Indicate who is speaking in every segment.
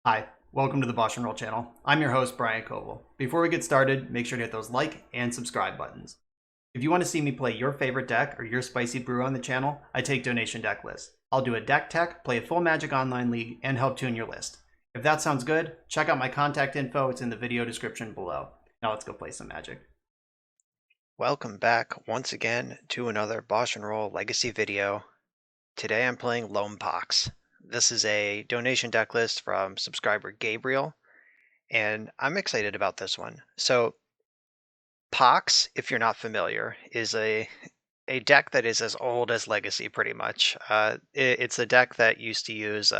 Speaker 1: Hi, welcome to the BoshNRoll channel. I'm your host, Brian Koval. Before we get started, make sure to hit those like and subscribe buttons. If you want to see me play your favorite deck or your spicy brew on the channel, I take donation deck lists. I'll do a deck tech, play a full Magic Online League, and help tune your list. If that sounds good, check out my contact info. It's in the video description below. Now let's go play some Magic.
Speaker 2: Welcome back once again to another BoshNRoll Legacy video. Today I'm playing Loam Pox. This is a donation deck list from subscriber Gabriel, and I'm excited about this one. So Pox, if you're not familiar, is a deck that is as old as Legacy pretty much. It's a deck that used to use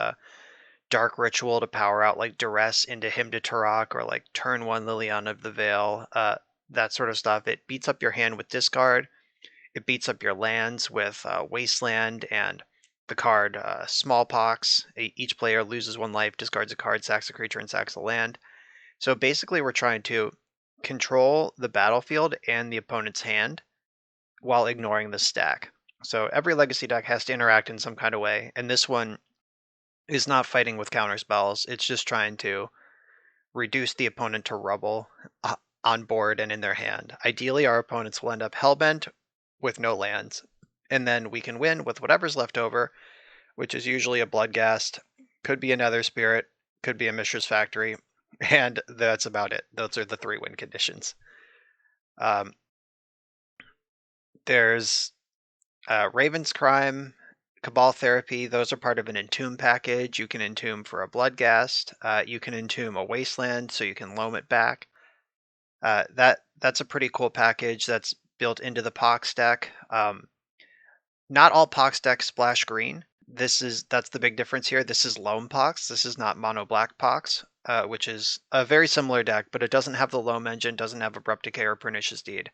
Speaker 2: Dark Ritual to power out like Duress into Hymn to Turok or like turn 1 Liliana of the Veil, that sort of stuff. It beats up your hand with discard. It beats up your lands with Wasteland and the card Smallpox. Each player loses 1 life, discards a card, sacks a creature, and sacks a land. So basically, we're trying to control the battlefield and the opponent's hand while ignoring the stack. So every Legacy deck has to interact in some kind of way, and this one is not fighting with counter spells. It's just trying to reduce the opponent to rubble on board and in their hand. Ideally, our opponents will end up hellbent with no lands, and then we can win with whatever's left over, which is usually a Bloodghast, could be a Nether Spirit, could be a Mishra's Factory, and that's about it. Those are the 3 win conditions. Um, there's Raven's Crime, Cabal Therapy. Those are part of an Entomb package. You can Entomb for a Bloodghast. You can Entomb a Wasteland, so you can loam it back. That's a pretty cool package that's built into the Pox deck. Not all Pox decks splash green. That's the big difference here. This is Loam Pox. This is not Mono Black Pox, which is a very similar deck, but it doesn't have the Loam engine, doesn't have Abrupt Decay or Pernicious Deed.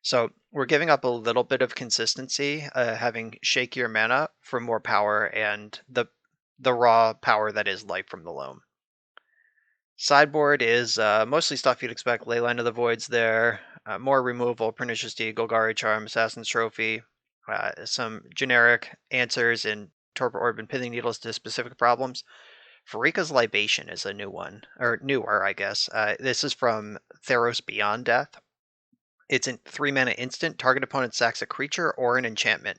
Speaker 2: So we're giving up a little bit of consistency, having shakier mana for more power and the raw power that is life from the Loam. Sideboard is mostly stuff you'd expect. Leyline of the Void's there, more removal, Pernicious Deed, Golgari Charm, Assassin's Trophy, some generic answers in Torpor Orb and Pithing Needles to specific problems. Farika's Libation is a new one, or newer, I guess. This is from Theros Beyond Death. It's a 3-mana instant. Target opponent sacks a creature or an enchantment.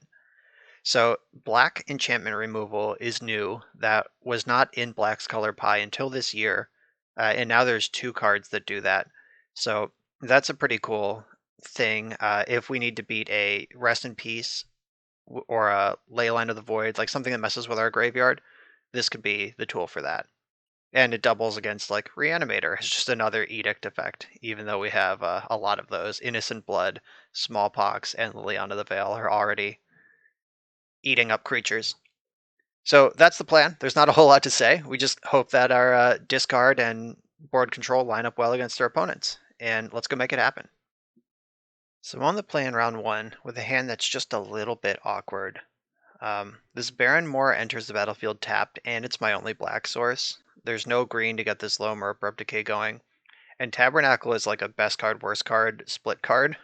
Speaker 2: So black enchantment removal is new. That was not in Black's Color Pie until this year. And now there's 2 cards that do that. So that's a pretty cool thing. If we need to beat a Rest in Peace or a Leyline of the Void, like something that messes with our graveyard, this could be the tool for that. And it doubles against like Reanimator. It's just another Edict effect, even though we have a lot of those. Innocent Blood, Smallpox, and Liliana of the Veil are already eating up creatures. So that's the plan. There's not a whole lot to say. We just hope that our discard and board control line up well against our opponents. And let's go make it happen. So I'm on the play in round 1 with a hand that's just a little bit awkward. This Baron Moor enters the battlefield tapped, and it's my only black source. There's no green to get this Loam or Abrupt Decay going. And Tabernacle is like a best card, worst card, split card.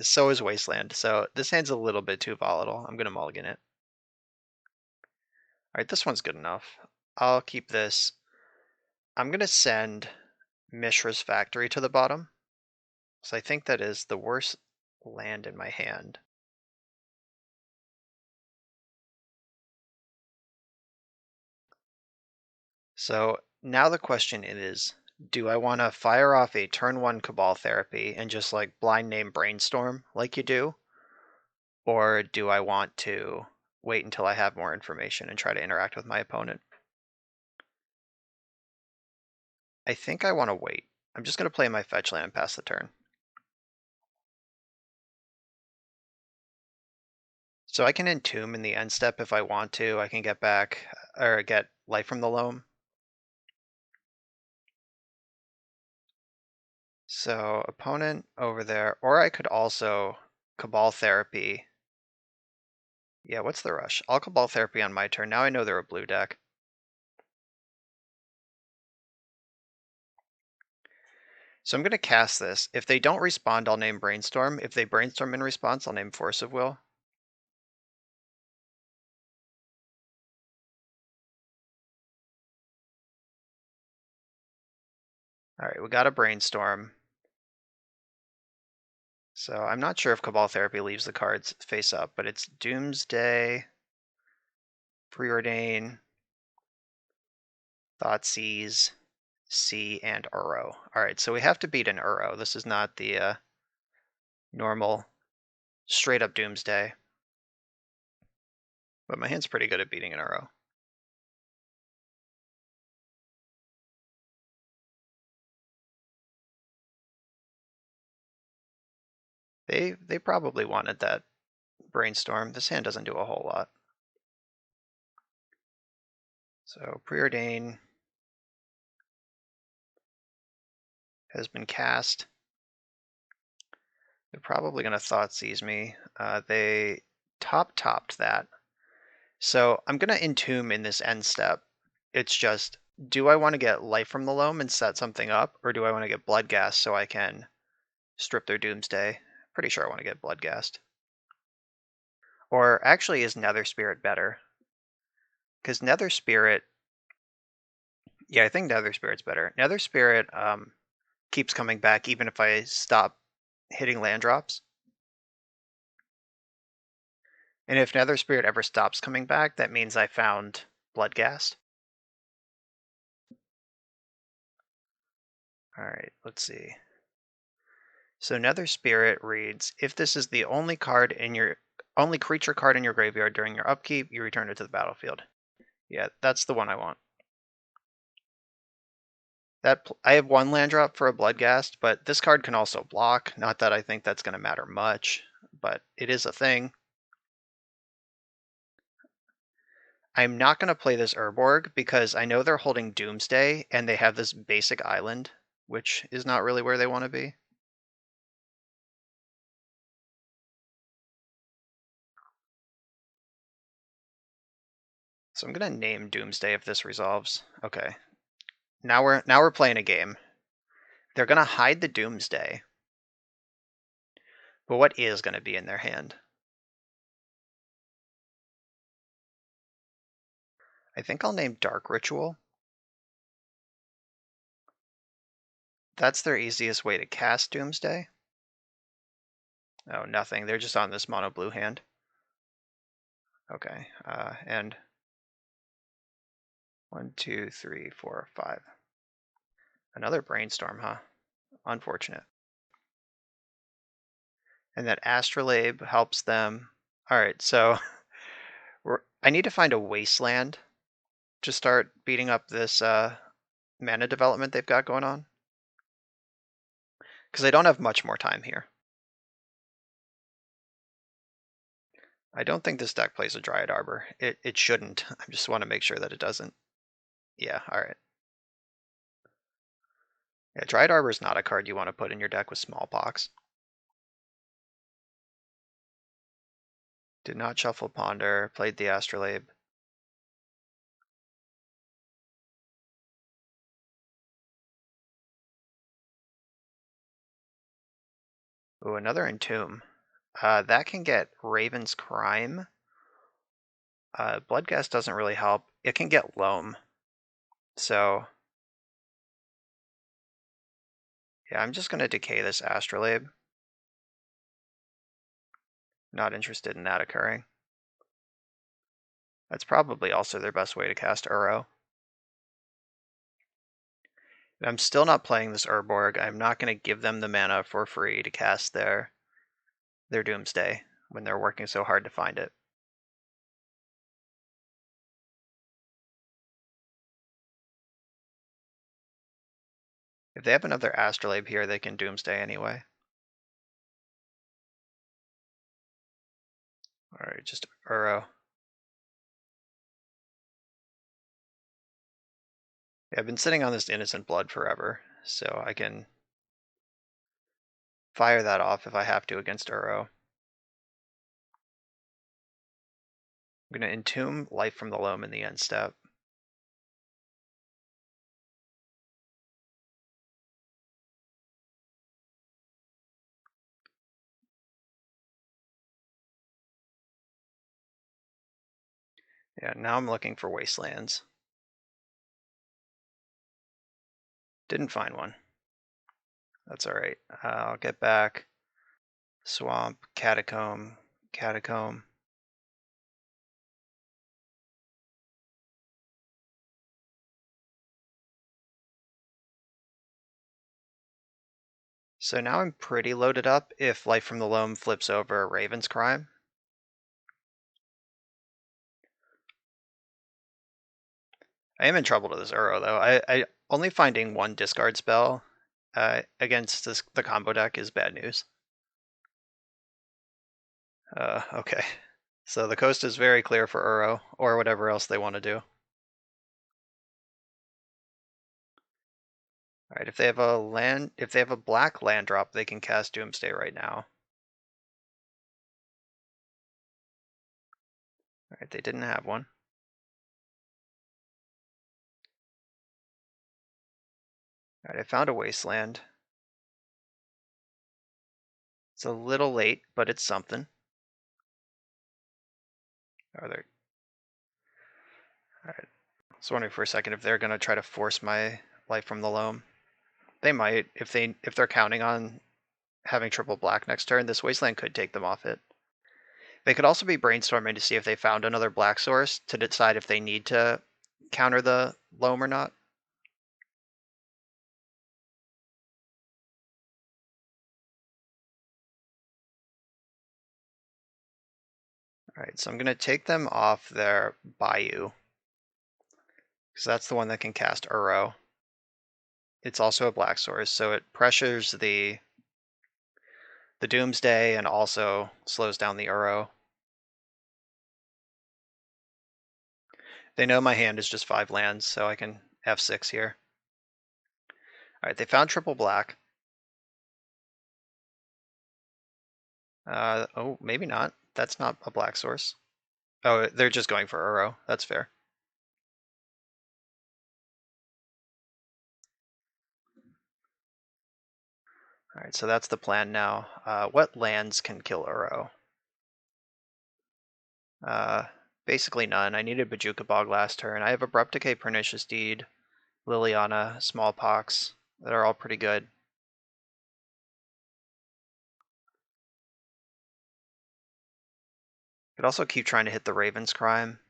Speaker 2: So is Wasteland. So this hand's a little bit too volatile. I'm going to mulligan it. Alright, this one's good enough. I'll keep this. I'm going to send Mishra's Factory to the bottom. So I think that is the worst land in my hand. So now the question is, do I want to fire off a turn 1 Cabal Therapy and just like blind name Brainstorm like you do? Or do I want to wait until I have more information and try to interact with my opponent? I think I want to wait. I'm just going to play my fetch land and pass the turn. So I can Entomb in the end step if I want to. I can get back, or get life from the Loam. So opponent over there, or I could also Cabal Therapy. Yeah, what's the rush? I'll Cabal Therapy on my turn. Now I know they're a blue deck. So I'm going to cast this. If they don't respond, I'll name Brainstorm. If they Brainstorm in response, I'll name Force of Will. All right, we got a Brainstorm. So I'm not sure if Cabal Therapy leaves the cards face up, but it's Doomsday, Preordain, Thoughtseize, C, and Uro. All right, so we have to beat an Uro. This is not the normal straight up Doomsday. But my hand's pretty good at beating an Uro. They probably wanted that Brainstorm. This hand doesn't do a whole lot. So Preordain has been cast. They're probably going to Thoughtseize me. They topped that. So I'm going to Entomb in this end step. It's just, do I want to get life from the Loam and set something up, or do I want to get Bloodghast so I can strip their Doomsday? Pretty sure I want to get Bloodghast. Or actually, is Nether Spirit better? Because Nether Spirit, yeah, I think Nether Spirit's better. Nether Spirit keeps coming back even if I stop hitting land drops. And if Nether Spirit ever stops coming back, that means I found Bloodghast. All right, let's see. So Nether Spirit reads, if this is the only creature card in your graveyard during your upkeep, you return it to the battlefield. Yeah, that's the one I want. I have one land drop for a Bloodghast, but this card can also block. Not that I think that's going to matter much, but it is a thing. I'm not going to play this Urborg because I know they're holding Doomsday and they have this basic island, which is not really where they want to be. So I'm going to name Doomsday if this resolves. Okay. Now we're playing a game. They're going to hide the Doomsday. But what is going to be in their hand? I think I'll name Dark Ritual. That's their easiest way to cast Doomsday. Oh, nothing. They're just on this mono blue hand. Okay. And 1, 2, 3, 4, 5. Another Brainstorm, huh? Unfortunate. And that Astrolabe helps them. All right, so I need to find a Wasteland to start beating up this mana development they've got going on. Because I don't have much more time here. I don't think this deck plays a Dryad Arbor. It shouldn't. I just want to make sure that it doesn't. Yeah, alright. Yeah, Dryad Arbor is not a card you want to put in your deck with Smallpox. Did not shuffle Ponder, played the Astrolabe. Ooh, another Entomb. That can get Raven's Crime. Bloodghast doesn't really help. It can get Loam. So, yeah, I'm just going to decay this Astrolabe. Not interested in that occurring. That's probably also their best way to cast Uro. I'm still not playing this Urborg. I'm not going to give them the mana for free to cast their Doomsday when they're working so hard to find it. If they have another Astrolabe here, they can Doomsday anyway. Alright, just Uro. Yeah, I've been sitting on this Innocent Blood forever, so I can fire that off if I have to against Uro. I'm going to Entomb Life from the Loam in the end step. Yeah, now I'm looking for Wastelands. Didn't find one. That's all right. I'll get back. Swamp, catacomb, catacomb. So now I'm pretty loaded up if Life from the Loam flips over Raven's Crime. I am in trouble to this Uro though. I only finding one discard spell against the combo deck is bad news. Okay. So the coast is very clear for Uro, or whatever else they want to do. Alright, if they have a black land drop, they can cast Doomsday right now. Alright, they didn't have one. Alright, I found a wasteland. It's a little late, but it's something. Are there? Alright. I was wondering for a second if they're gonna try to force my Life from the Loam. They might, if they're counting on having triple black next turn, this wasteland could take them off it. They could also be brainstorming to see if they found another black source to decide if they need to counter the Loam or not. Alright, so I'm gonna take them off their Bayou, because that's the one that can cast Uro. It's also a black source, so it pressures the Doomsday and also slows down the Uro. They know my hand is just 5 lands, so I can F6 here. Alright, they found triple black. Oh, maybe not. That's not a black source. Oh, they're just going for Uro. That's fair. Alright, so that's the plan now. What lands can kill Uro? Basically none. I needed Bojuka Bog last turn. I have Abrupt Decay, Pernicious Deed, Liliana, Small Pox. That are all pretty good. Could also keep trying to hit the Raven's Crime.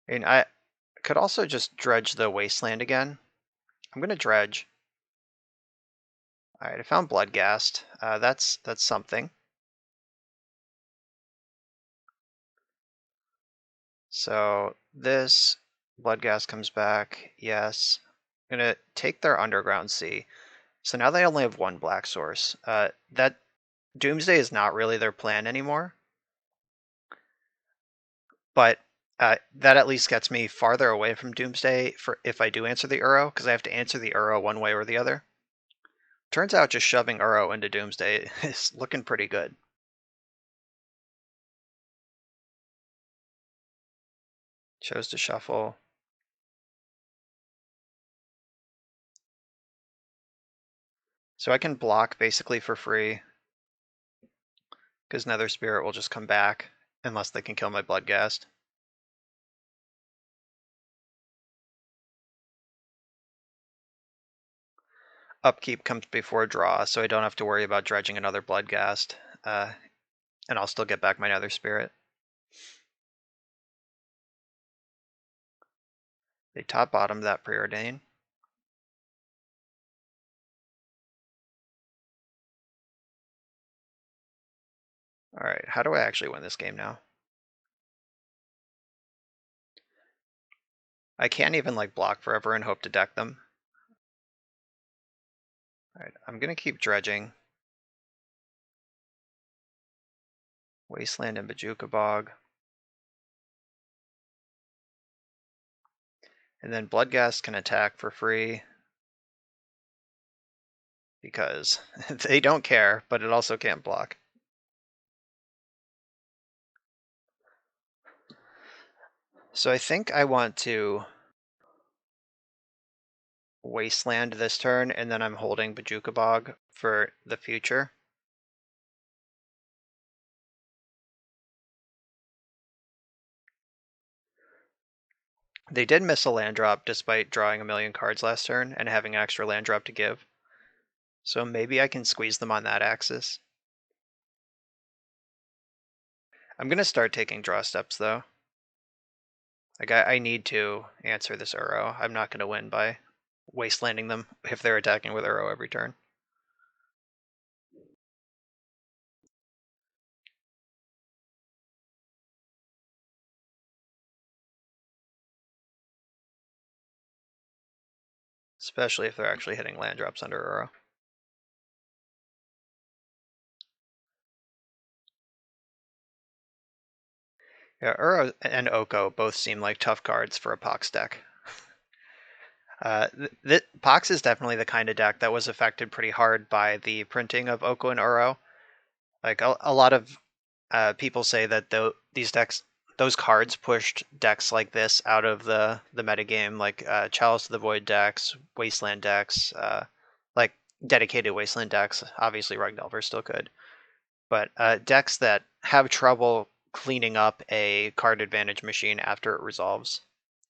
Speaker 2: I mean, I could also just dredge the Wasteland again. I'm gonna dredge. Alright, I found Bloodghast. That's something. So this Bloodghast comes back, yes. I'm gonna take their Underground Sea. So now they only have one black source. That Doomsday is not really their plan anymore. But that at least gets me farther away from Doomsday for if I do answer the Uro, because I have to answer the Uro one way or the other. Turns out just shoving Uro into Doomsday is looking pretty good. Chose to shuffle. So I can block basically for free, because Nether Spirit will just come back unless they can kill my Bloodghast. Upkeep comes before draw, so I don't have to worry about dredging another Bloodghast, and I'll still get back my Nether Spirit. They top bottom that Preordain. Alright, how do I actually win this game now? I can't even like block forever and hope to deck them. Alright, I'm gonna keep dredging. Wasteland and Bojuka Bog. And then Bloodghast can attack for free, because they don't care, but it also can't block. So I think I want to Wasteland this turn, and then I'm holding Bojuka Bog for the future. They did miss a land drop despite drawing a million cards last turn and having extra land drop to give. So maybe I can squeeze them on that axis. I'm going to start taking draw steps though. Like I need to answer this Uro. I'm not going to win by wastelanding them if they're attacking with Uro every turn. Especially if they're actually hitting land drops under Uro. Yeah, Uro and Oko both seem like tough cards for a Pox deck. Pox is definitely the kind of deck that was affected pretty hard by the printing of Oko and Uro. Like a lot of people say that these decks, those cards pushed decks like this out of the metagame, like Chalice of the Void decks, Wasteland decks, like dedicated Wasteland decks. Obviously, Rugdelver still could, but decks that have trouble cleaning up a card advantage machine after it resolves,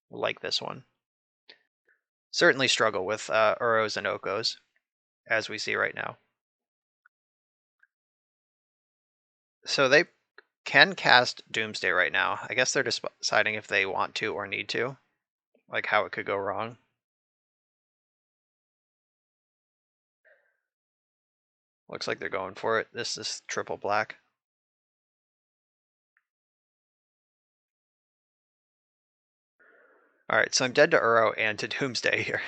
Speaker 2: like this one, certainly struggle with Uros and Okos, as we see right now. So they can cast Doomsday right now. I guess they're deciding if they want to or need to, like how it could go wrong. Looks like they're going for it. This is triple black. All right, so I'm dead to Uro and to Doomsday here.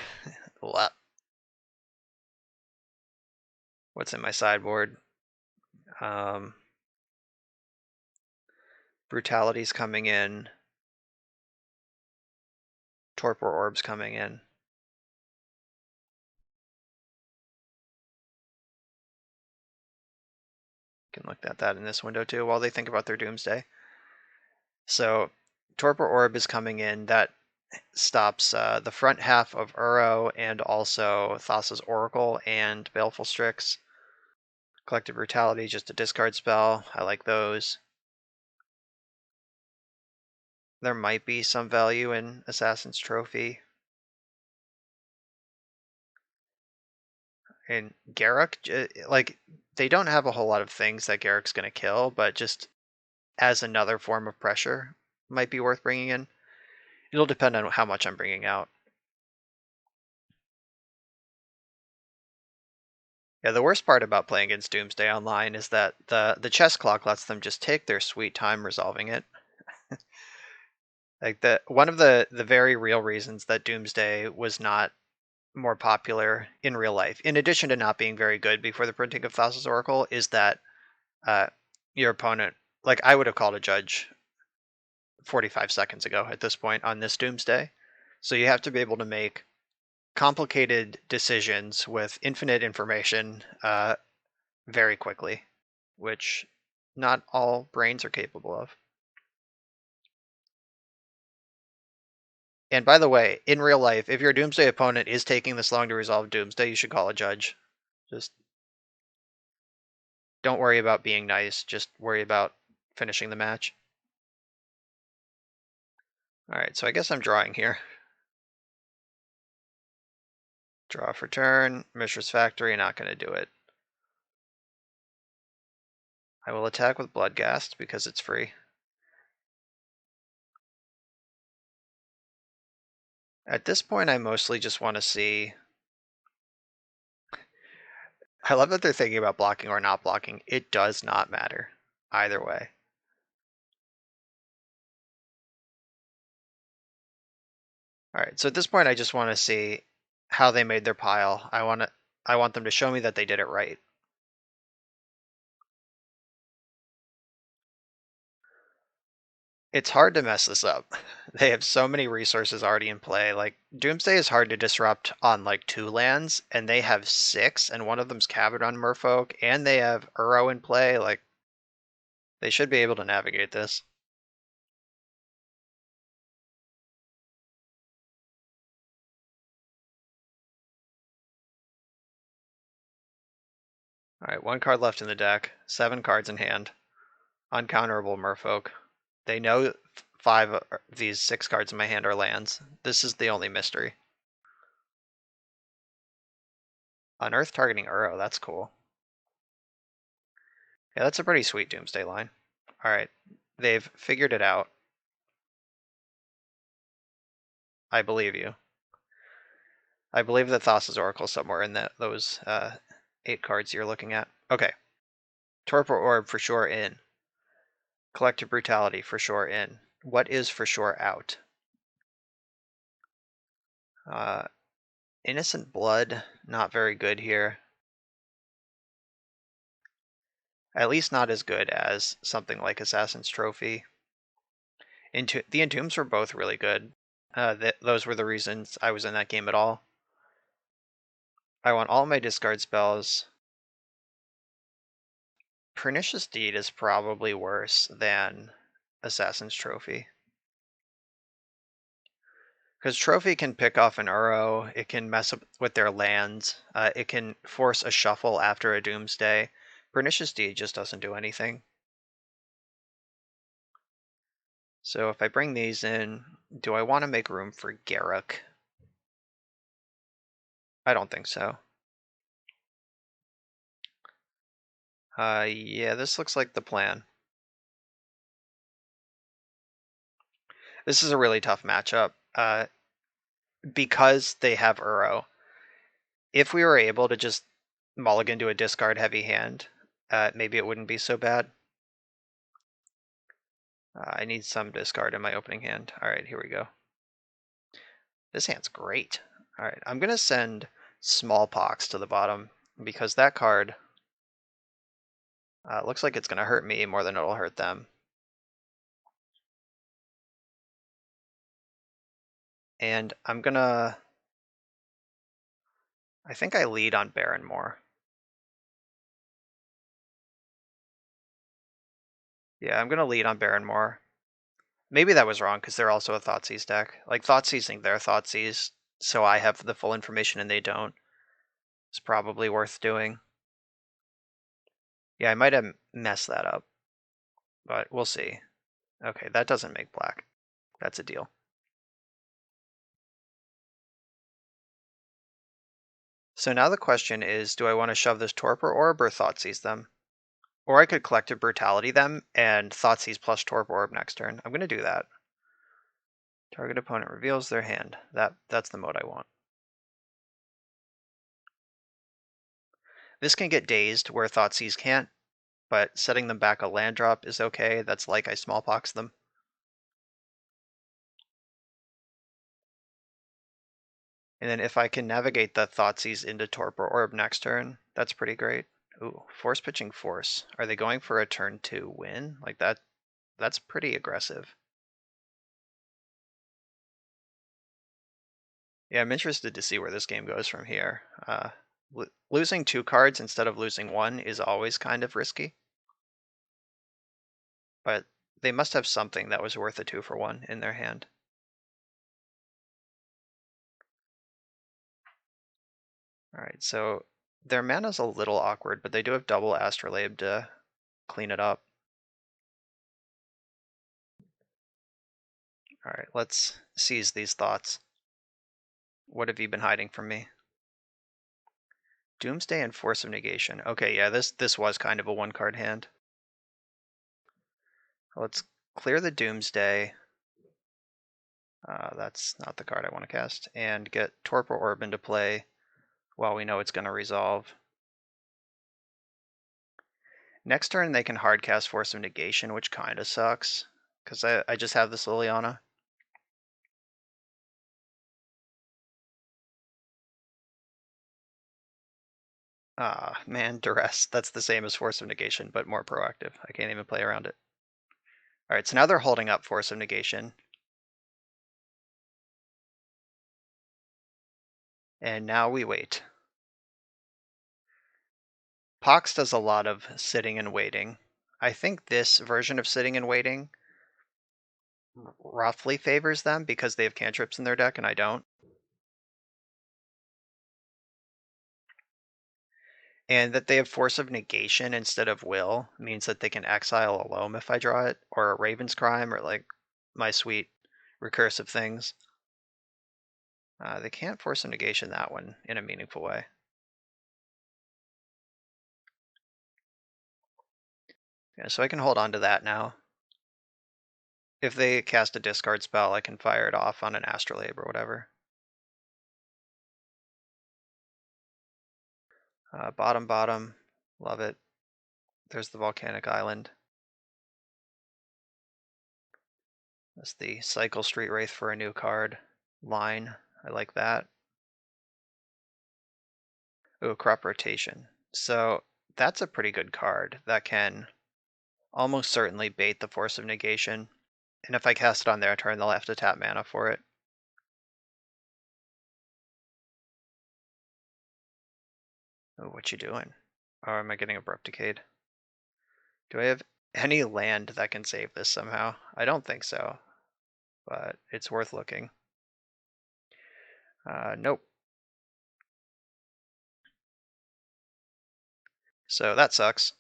Speaker 2: What's in my sideboard? Brutality's coming in. Torpor Orb's coming in. Can look at that in this window too while they think about their Doomsday. So Torpor Orb is coming in. That stops the front half of Uro and also Thassa's Oracle and Baleful Strix. Collective Brutality, just a discard spell. I like those. There might be some value in Assassin's Trophy. And Garruk, like, they don't have a whole lot of things that Garruk's going to kill, but just as another form of pressure might be worth bringing in. It'll depend on how much I'm bringing out. Yeah, the worst part about playing against Doomsday Online is that the chess clock lets them just take their sweet time resolving it. Like one of the very real reasons that Doomsday was not more popular in real life, in addition to not being very good before the printing of Thassa's Oracle, is that your opponent, like I would have called a judge 45 seconds ago at this point on this Doomsday. So you have to be able to make complicated decisions with infinite information very quickly, which not all brains are capable of. And by the way, in real life, if your Doomsday opponent is taking this long to resolve Doomsday, you should call a judge. Just don't worry about being nice, just worry about finishing the match. Alright, so I guess I'm drawing here. Draw for turn, Mishra's Factory, not going to do it. I will attack with Bloodghast because it's free. At this point, I mostly just want to see... I love that they're thinking about blocking or not blocking. It does not matter either way. Alright, so at this point, I just want to see how they made their pile. I want them to show me that they did it right. It's hard to mess this up. They have so many resources already in play. Like, Doomsday is hard to disrupt on like 2 lands, and they have 6, and one of them's Cavern Merfolk, and they have Uro in play. Like, they should be able to navigate this. Alright, 1 card left in the deck, 7 cards in hand. Uncounterable Merfolk. They know 5 of these 6 cards in my hand are lands. This is the only mystery. Unearth targeting Uro, that's cool. Yeah, that's a pretty sweet Doomsday line. Alright, they've figured it out. I believe you. I believe that Thassa's Oracle somewhere in those 8 cards you're looking at. Okay. Torpor Orb for sure in. Collective Brutality for sure in. What is for sure out? Innocent Blood, not very good here. At least not as good as something like Assassin's Trophy. The Entombs were both really good. Those were the reasons I was in that game at all. I want all my discard spells. Pernicious Deed is probably worse than Assassin's Trophy. Because Trophy can pick off an Uro, it can mess up with their lands, it can force a shuffle after a Doomsday. Pernicious Deed just doesn't do anything. So if I bring these in, do I want to make room for Garruk? I don't think so. Yeah, this looks like the plan. This is a really tough matchup. Because they have Uro, if we were able to just mulligan to a discard heavy hand, maybe it wouldn't be so bad. I need some discard in my opening hand. All right, here we go. This hand's great. All right, I'm going to send Smallpox to the bottom because that card looks like it's going to hurt me more than it'll hurt them. And I'm going to... I think I lead on Barrenmore. Yeah, I'm going to lead on Barrenmore. Maybe that was wrong because they're also a Thoughtseize deck. Like, Thoughtseizing their Thoughtseize, so I have the full information and they don't. It's probably worth doing. Yeah, I might have messed that up, but we'll see. Okay, that doesn't make black. That's a deal. So now the question is, do I want to shove this Torpor Orb or Thoughtseize them? Or I could Collective Brutality them and Thoughtseize plus Torpor Orb next turn. I'm going to do that. Target opponent reveals their hand. That's the mode I want. This can get dazed where Thoughtseize can't, but setting them back a land drop is okay. That's like I Smallpox them. And then if I can navigate the Thoughtseize into Torpor Orb next turn, that's pretty great. Ooh, Force Pitching Force. Are they going for a turn 2 win? Like that's pretty aggressive. Yeah, I'm interested to see where this game goes from here. Losing 2 cards instead of losing 1 is always kind of risky. But they must have something that was worth a 2-for-1 in their hand. Alright, so their mana's a little awkward, but they do have double Astrolabe to clean it up. Alright, let's seize these thoughts. What have you been hiding from me? Doomsday and Force of Negation. Okay, yeah, this was kind of a 1-card hand. Let's clear the Doomsday. That's not the card I want to cast. And get Torpor Orb into play while we know it's going to resolve. Next turn they can hardcast Force of Negation, which kind of sucks, because I just have this Liliana. Ah, man, Duress. That's the same as Force of Negation, but more proactive. I can't even play around it. Alright, so now they're holding up Force of Negation. And now we wait. Pox does a lot of sitting and waiting. I think this version of sitting and waiting roughly favors them because they have cantrips in their deck and I don't. And that they have Force of Negation instead of Will means that they can exile a Loam if I draw it, or a Raven's Crime, or like my sweet recursive things. They can't force a negation that one in a meaningful way. Yeah, so I can hold on to that now. If they cast a discard spell, I can fire it off on an Astrolabe or whatever. Bottom, love it. There's the Volcanic Island. That's the Cycle Street Wraith for a new card. Line, I like that. Ooh, Crop Rotation. So that's a pretty good card that can almost certainly bait the Force of Negation. And if I cast it on their turn, they'll have to tap mana for it. Oh, what you doing? Oh, am I getting Abrupt Decayed? Do I have any land that can save this somehow? I don't think so, but it's worth looking. Nope. So that sucks.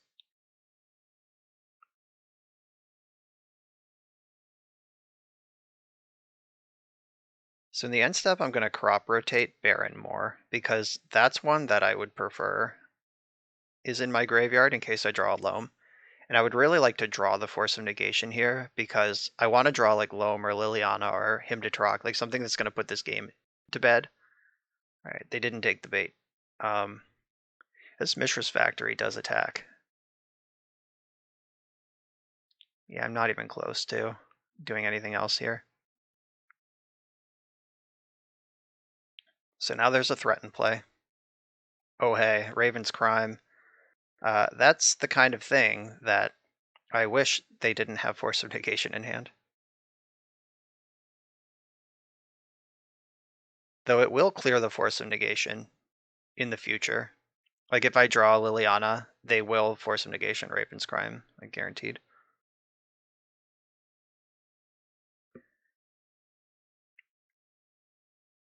Speaker 2: So in the end step, I'm going to Crop Rotate Baron more, because that's one that I would prefer is in my graveyard in case I draw a Loam. And I would really like to draw the Force of Negation here, because I want to draw like Loam or Liliana or Hymn to Tarok, like something that's going to put this game to bed. All right, they didn't take the bait. This Mishra's Factory does attack. Yeah, I'm not even close to doing anything else here. So now there's a threat in play. Oh hey, Raven's Crime. That's the kind of thing that I wish they didn't have Force of Negation in hand. Though it will clear the Force of Negation in the future. Like if I draw Liliana, they will Force of Negation Raven's Crime, like guaranteed.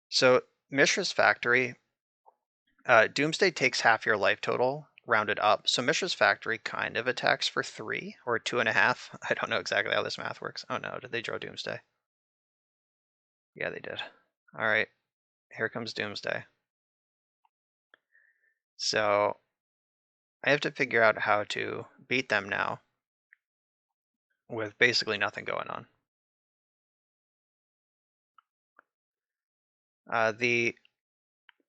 Speaker 2: So Mishra's Factory, Doomsday takes half your life total, rounded up. So Mishra's Factory kind of attacks for 3 or 2.5. I don't know exactly how this math works. Oh no, did they draw Doomsday? Yeah, they did. All right, here comes Doomsday. So I have to figure out how to beat them now with basically nothing going on.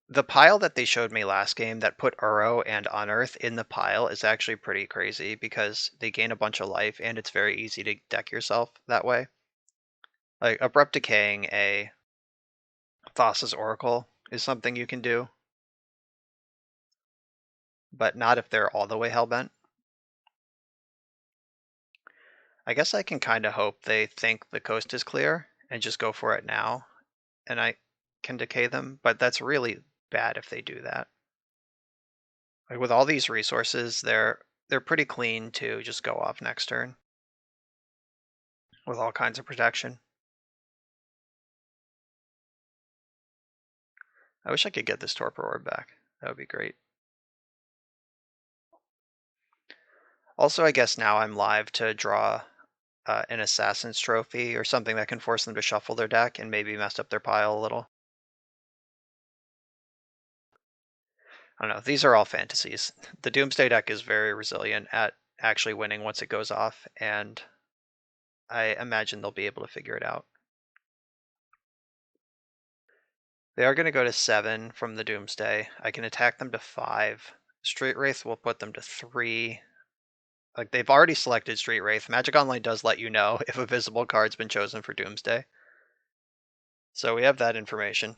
Speaker 2: The pile that they showed me last game that put Uro and Unearth in the pile is actually pretty crazy because they gain a bunch of life and it's very easy to deck yourself that way. Like Abrupt Decaying a Thassa's Oracle is something you can do, but not if they're all the way hellbent. I guess I can kind of hope they think the coast is clear and just go for it now, and I can decay them, but that's really bad if they do that. Like with all these resources, they're pretty clean to just go off next turn with all kinds of protection. I wish I could get this Torpor Orb back. That would be great. Also, I guess now I'm live to draw an Assassin's Trophy or something that can force them to shuffle their deck and maybe mess up their pile a little. I don't know. These are all fantasies. The Doomsday deck is very resilient at actually winning once it goes off, and I imagine they'll be able to figure it out. They are going to go to 7 from the Doomsday. I can attack them to 5. Street Wraith will put them to 3. Like they've already selected Street Wraith. Magic Online does let you know if a visible card's been chosen for Doomsday. So we have that information.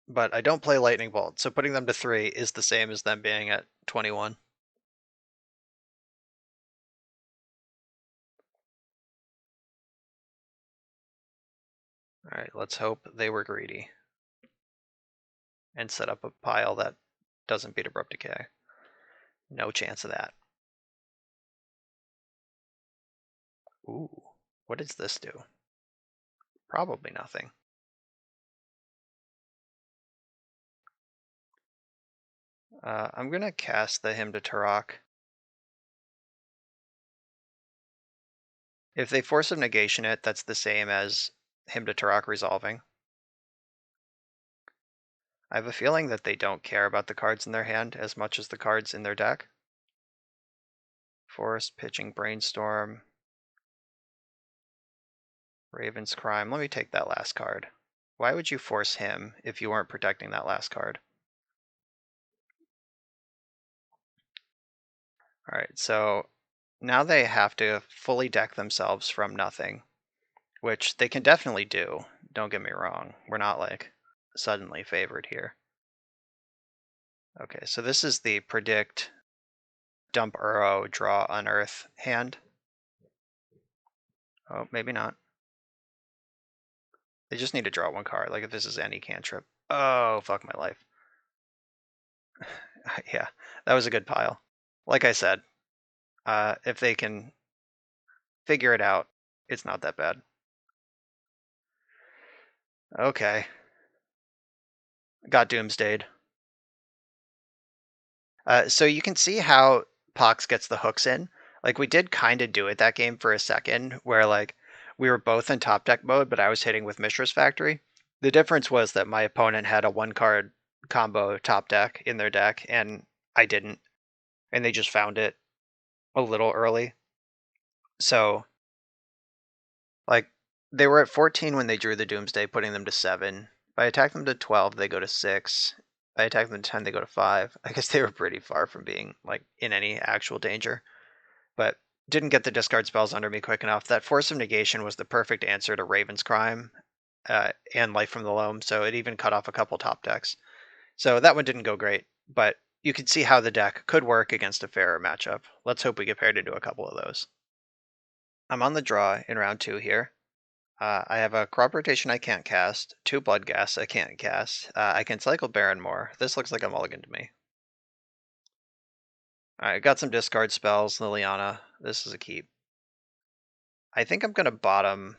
Speaker 2: But I don't play Lightning Bolt, so putting them to 3 is the same as them being at 21. Alright, let's hope they were greedy. And set up a pile that doesn't beat Abrupt Decay. No chance of that. Ooh, what does this do? Probably nothing. I'm gonna cast the Hymn to Tarok. If they force of negation it, that's the same as him to Turok resolving. I have a feeling that they don't care about the cards in their hand as much as the cards in their deck. Force, pitching, brainstorm, Raven's Crime. Let me take that last card. Why would you force him if you weren't protecting that last card? All right, so now they have to fully deck themselves from nothing, which they can definitely do. Don't get me wrong. We're not like suddenly favored here. Okay, so this is the predict, dump Uro, draw unearth hand. Oh, maybe not. They just need to draw one card, like if this is any cantrip. Oh, fuck my life. Yeah, that was a good pile. Like I said, if they can figure it out, it's not that bad. Okay. Got Doomsdayed. So you can see how Pox gets the hooks in. Like we did kind of do it that game for a second, where like we were both in top deck mode, but I was hitting with Mishra's Factory. The difference was that my opponent had a 1-card combo top deck in their deck, and I didn't, and they just found it a little early. So, like, they were at 14 when they drew the Doomsday, putting them to 7. If I attack them to 12, they go to 6. If I attack them to 10, they go to 5. I guess they were pretty far from being, like, in any actual danger. But didn't get the discard spells under me quick enough. That Force of Negation was the perfect answer to Raven's Crime and Life from the Loam, so it even cut off a couple top decks. So that one didn't go great, but you can see how the deck could work against a fairer matchup. Let's hope we get paired into a couple of those. I'm on the draw in round 2 here. I have a Crop Rotation I can't cast, 2 Bloodghast I can't cast. I can cycle Barrenmore. This looks like a mulligan to me. Alright, got some discard spells, Liliana. This is a keep. I think I'm going to bottom.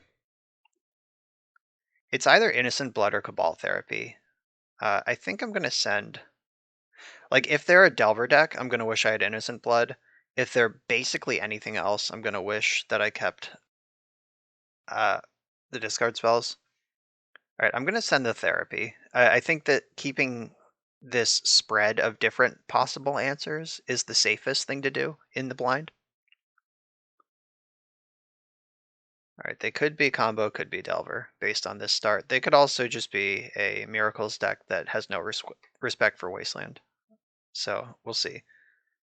Speaker 2: It's either Innocent Blood or Cabal Therapy. I think I'm going to send. Like, if they're a Delver deck, I'm going to wish I had Innocent Blood. If they're basically anything else, I'm going to wish that I kept the discard spells. Alright, I'm going to send the Therapy. I think that keeping this spread of different possible answers is the safest thing to do in the blind. Alright, they could be combo, could be Delver, based on this start. They could also just be a Miracles deck that has no respect for Wasteland. So, we'll see.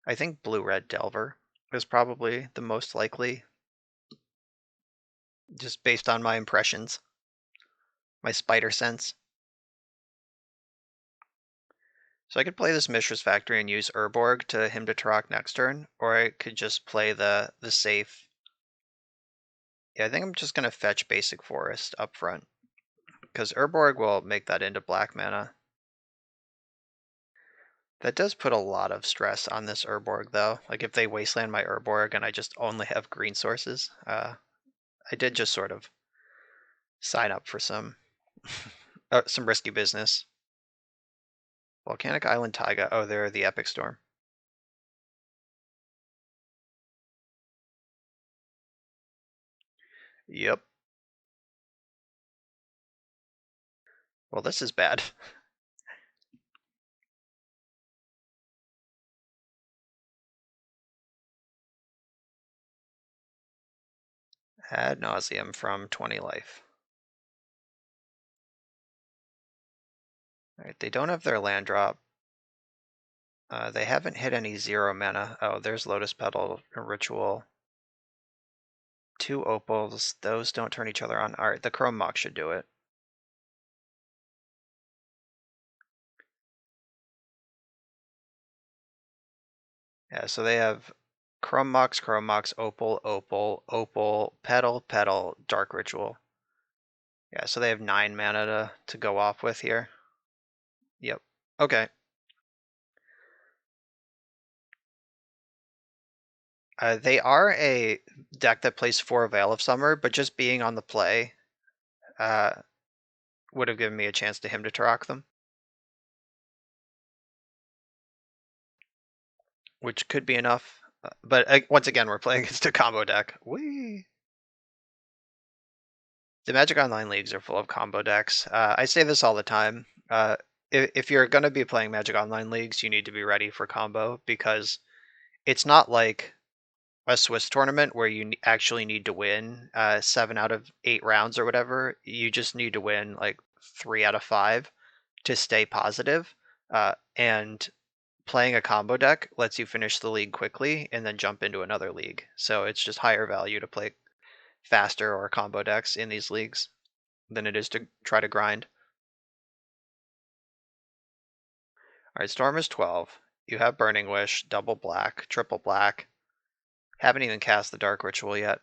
Speaker 2: I think Blue-Red Delver is probably the most likely, just based on my impressions, my spider sense. So I could play this Mishra's Factory and use Urborg to him to Turok next turn, or I could just play the safe. Yeah, I think I'm just going to fetch Basic Forest up front, because Urborg will make that into black mana. That does put a lot of stress on this Urborg, though. Like, if they wasteland my Urborg and I just only have green sources, I did just sort of sign up for some risky business. Volcanic Island Taiga. Oh, they're the Epic Storm. Yep. Well, this is bad. Ad nauseum from 20 life. Alright, they don't have their land drop. They haven't hit any 0 mana. Oh, there's Lotus Petal Ritual. 2 opals. Those don't turn each other on. Alright, the Chrome Mox should do it. Yeah, so they have Chrome Mox, Opal, Opal, Opal, Petal, Petal, Dark Ritual. Yeah, so they have 9 mana to go off with here. Yep. Okay. They are a deck that plays 4 Veil of Summer, but just being on the play would have given me a chance to him to Turok them. Which could be enough. But once again, we're playing against a combo deck. Whee! The Magic Online leagues are full of combo decks. I say this all the time. If you're going to be playing Magic Online leagues, you need to be ready for combo because it's not like a Swiss tournament where you actually need to win 7 out of 8 rounds or whatever. You just need to win like 3 out of 5 to stay positive. And playing a combo deck lets you finish the league quickly and then jump into another league. So it's just higher value to play faster or combo decks in these leagues than it is to try to grind. All right, Storm is 12. You have Burning Wish, double black, triple black. Haven't even cast the Dark Ritual yet.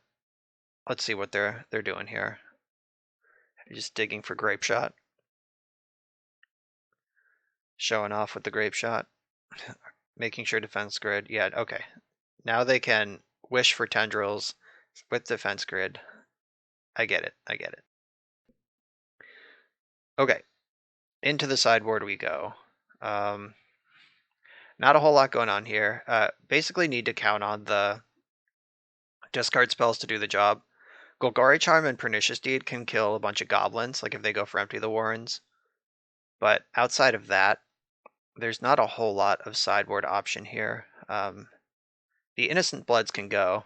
Speaker 2: Let's see what they're doing here. Just digging for Grape Shot. Showing off with the Grape Shot. Making sure defense grid. Yeah, okay. Now they can wish for tendrils with defense grid. I get it. I get it. Okay. Into the sideboard we go. Not a whole lot going on here. Basically need to count on the discard spells to do the job. Golgari Charm and Pernicious Deed can kill a bunch of goblins, like if they go for Empty the Warrens. But outside of that, there's not a whole lot of sideboard option here. The Innocent Bloods can go.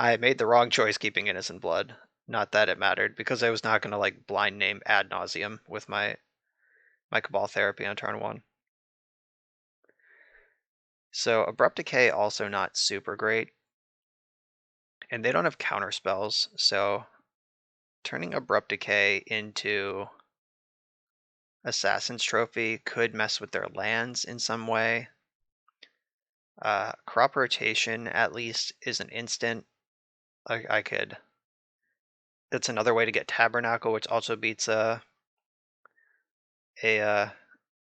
Speaker 2: I made the wrong choice keeping Innocent Blood. Not that it mattered, because I was not going to like blind name ad nauseum with my Cabal Therapy on turn 1. So Abrupt Decay also not super great. And they don't have counter spells, so turning Abrupt Decay into Assassin's Trophy could mess with their lands in some way. Crop Rotation at least is an instant. I could. That's another way to get Tabernacle, which also beats a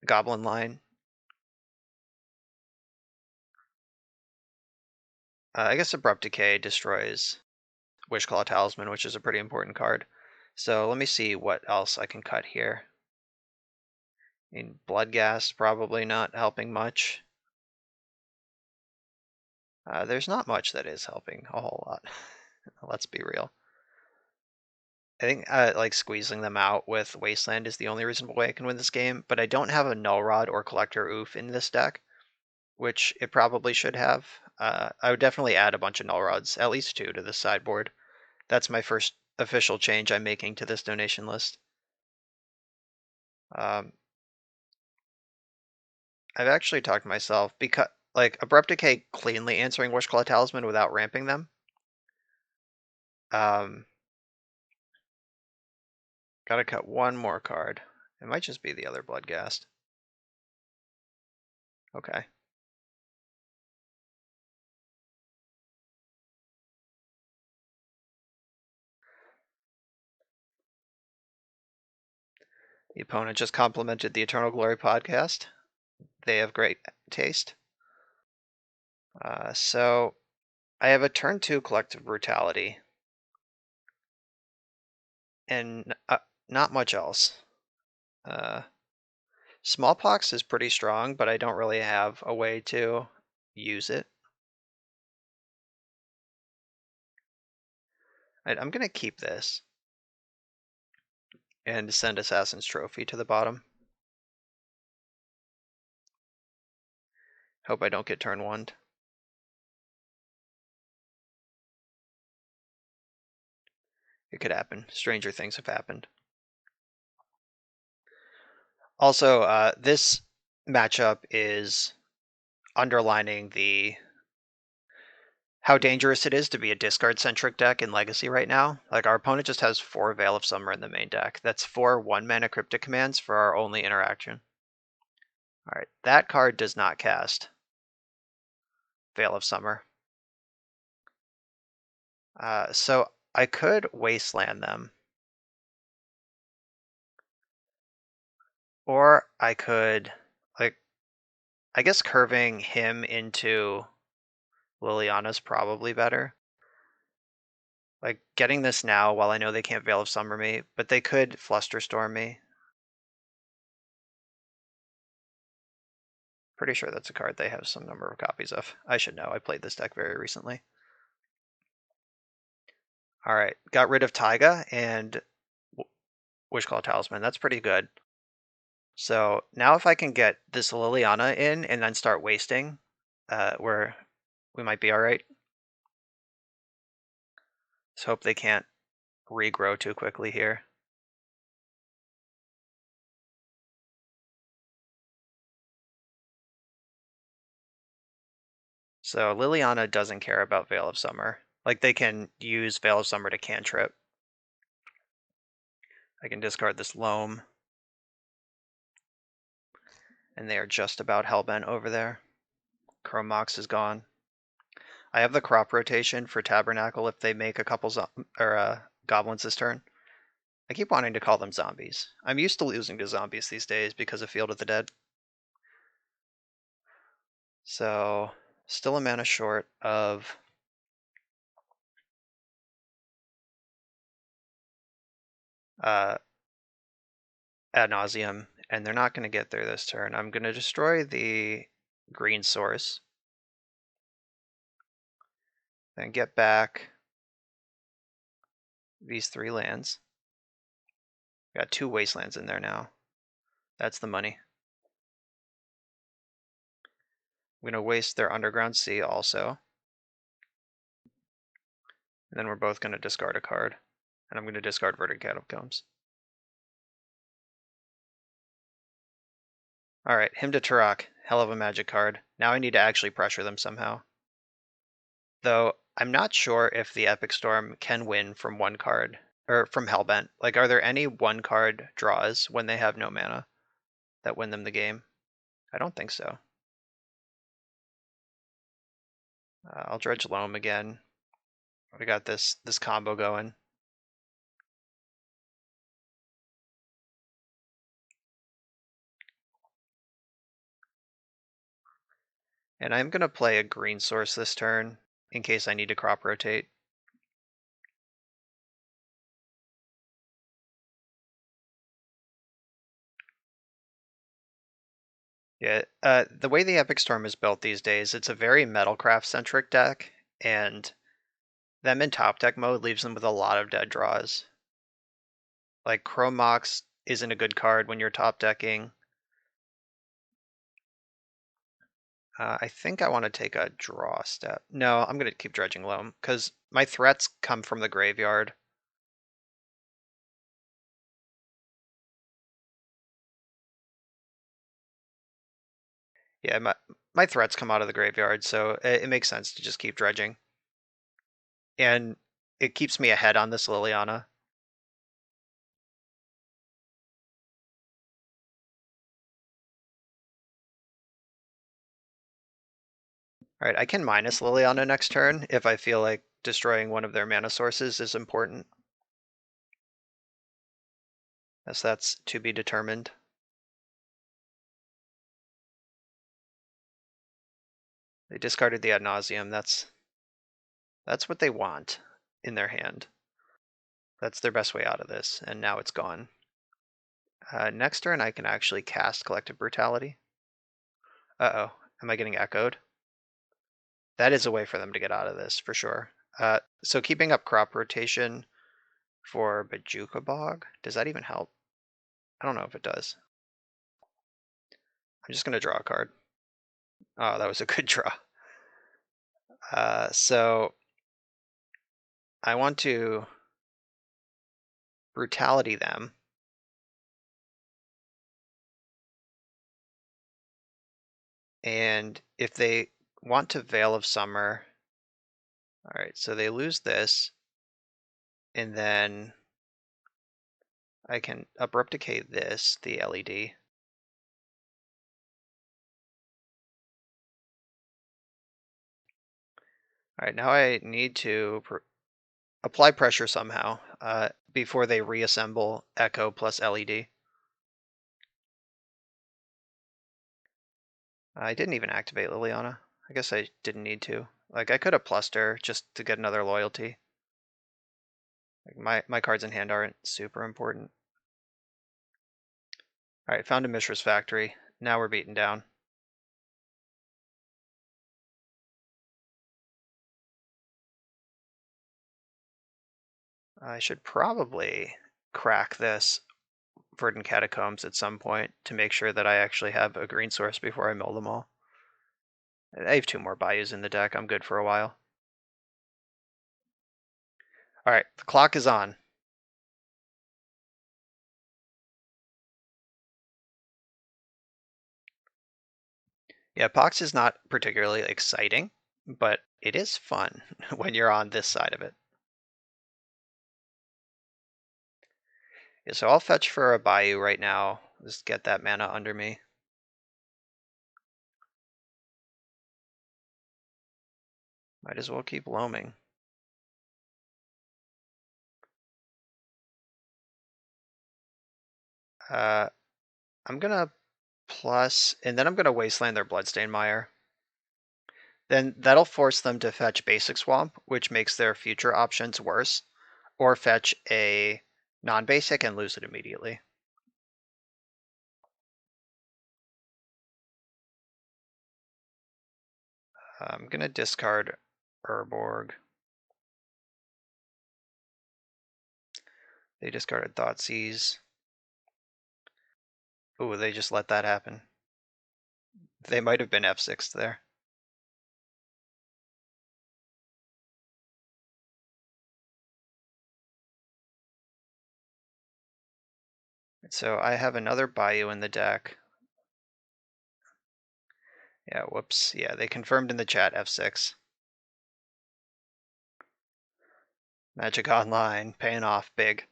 Speaker 2: Goblin line. I guess Abrupt Decay destroys Wishclaw Talisman, which is a pretty important card. So let me see what else I can cut here. I mean, Bloodghast probably not helping much. There's not much that is helping a whole lot. Let's be real. I think like squeezing them out with Wasteland is the only reasonable way I can win this game, but I don't have a Null Rod or Collector Oof in this deck, which it probably should have. I would definitely add a bunch of Null Rods, at least 2 to the sideboard. That's my first official change I'm making to this donation list. I've actually talked to myself, because like Abrupt Decay cleanly answering Wishclaw Talisman without ramping them. Gotta cut one more card. It might just be the other Bloodghast. Okay. The opponent just complimented the Eternal Glory podcast. They have great taste. So I have a turn 2 Collective Brutality. And not much else. Smallpox is pretty strong, but I don't really have a way to use it. I'm going to keep this and send Assassin's Trophy to the bottom. Hope I don't get turn 1'd. It could happen. Stranger things have happened. Also, this matchup is underlining how dangerous it is to be a discard-centric deck in Legacy right now. Like, our opponent just has 4 Veil of Summer in the main deck. That's 4 1-mana Cryptic commands for our only interaction. Alright, that card does not cast Veil of Summer. So I could Wasteland them. Or I could, like, I guess curving him into Liliana's probably better. Like, getting this now while I know they can't Veil of Summer me, but they could Flusterstorm me. Pretty sure that's a card they have some number of copies of. I should know, I played this deck very recently. All right, got rid of Taiga and Wishclaw Talisman. That's pretty good. So now if I can get this Liliana in and then start wasting, we might be all right. Let's hope they can't regrow too quickly here. So Liliana doesn't care about Veil of Summer. Like, they can use Veil of Summer to cantrip. I can discard this Loam. And they are just about hellbent over there. Chrome Mox is gone. I have the crop rotation for Tabernacle if they make a couple goblins this turn. I keep wanting to call them zombies. I'm used to losing to zombies these days because of Field of the Dead. So, still a mana short of ad nauseum, and they're not going to get there this turn. I'm going to destroy the green source, then get back these 3 lands. Got 2 wastelands in there now. That's the money. I'm going to waste their Underground Sea also. And then we're both going to discard a card. And I'm going to discard Verdant Catacombs. Alright, Hymn to Turok. Hell of a magic card. Now I need to actually pressure them somehow. Though, I'm not sure if the Epic Storm can win from 1 card. Or from Hellbent. Like, are there any 1 card draws when they have no mana that win them the game? I don't think so. I'll Dredge Loam again. We got this combo going. And I'm going to play a green source this turn in case I need to crop rotate. Yeah, the way the Epic Storm is built these days, it's a very Metalcraft centric deck, and them in top deck mode leaves them with a lot of dead draws. Like, Chrome Mox isn't a good card when you're top decking. I think I want to take a draw step. No, I'm going to keep Dredging Loam, because my threats come from the graveyard. Yeah, my threats come out of the graveyard, so it makes sense to just keep dredging. And it keeps me ahead on this Liliana. Alright, I can minus Liliana next turn if I feel like destroying one of their mana sources is important. As that's to be determined. They discarded the Ad Nauseam. That's what they want in their hand. That's their best way out of this, and now it's gone. Next turn I can actually cast Collective Brutality. Uh-oh, am I getting echoed? That is a way for them to get out of this, for sure. So keeping up crop rotation for Bajuka Bog, does that even help? I don't know if it does. I'm just going to draw a card. Oh, that was a good draw. So I want to Brutality them. And if they want to Veil of Summer, all right, so they lose this, and then I can Abrupticate this, the LED. All right, now I need to apply pressure somehow before they reassemble Echo plus LED. I didn't even activate Liliana. I guess I didn't need to. Like, I could have plussed her just to get another loyalty. Like, my cards in hand aren't super important. All right, found a Mishra's Factory. Now we're beaten down. I should probably crack this Verdant Catacombs at some point to make sure that I actually have a green source before I mill them all. I have 2 more bayous in the deck. I'm good for a while. All right, the clock is on. Yeah, Pox is not particularly exciting, but it is fun when you're on this side of it. Yeah, so I'll fetch for a bayou right now. Just get that mana under me. Might as well keep loaming. I'm gonna plus, and then I'm gonna wasteland their Bloodstained Mire. Then that'll force them to fetch Basic Swamp, which makes their future options worse, or fetch a non-basic and lose it immediately. I'm gonna discard Urborg. They discarded Thoughtseize. Ooh, they just let that happen. They might have been F6 there. So I have another Bayou in the deck. Yeah, whoops. Yeah, they confirmed in the chat F6. Magic Online, paying off big.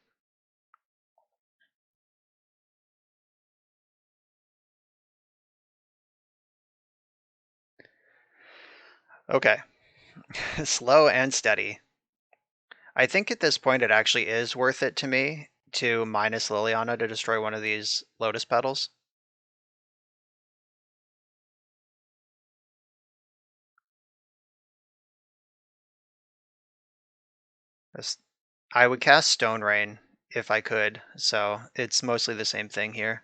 Speaker 2: Okay. Slow and steady. I think at this point it actually is worth it to me to minus Liliana to destroy one of these Lotus Petals. I would cast Stone Rain if I could, so it's mostly the same thing here.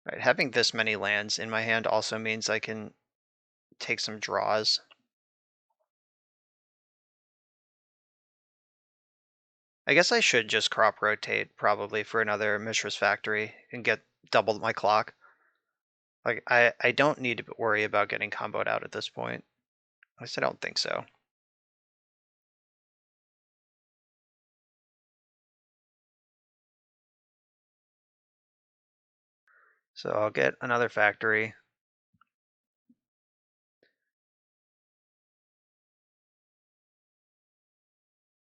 Speaker 2: Right, having this many lands in my hand also means I can take some draws. I guess I should just crop rotate probably for another Mishra's Factory and get double my clock. Like I don't need to worry about getting comboed out at this point. At least I don't think so. So I'll get another factory.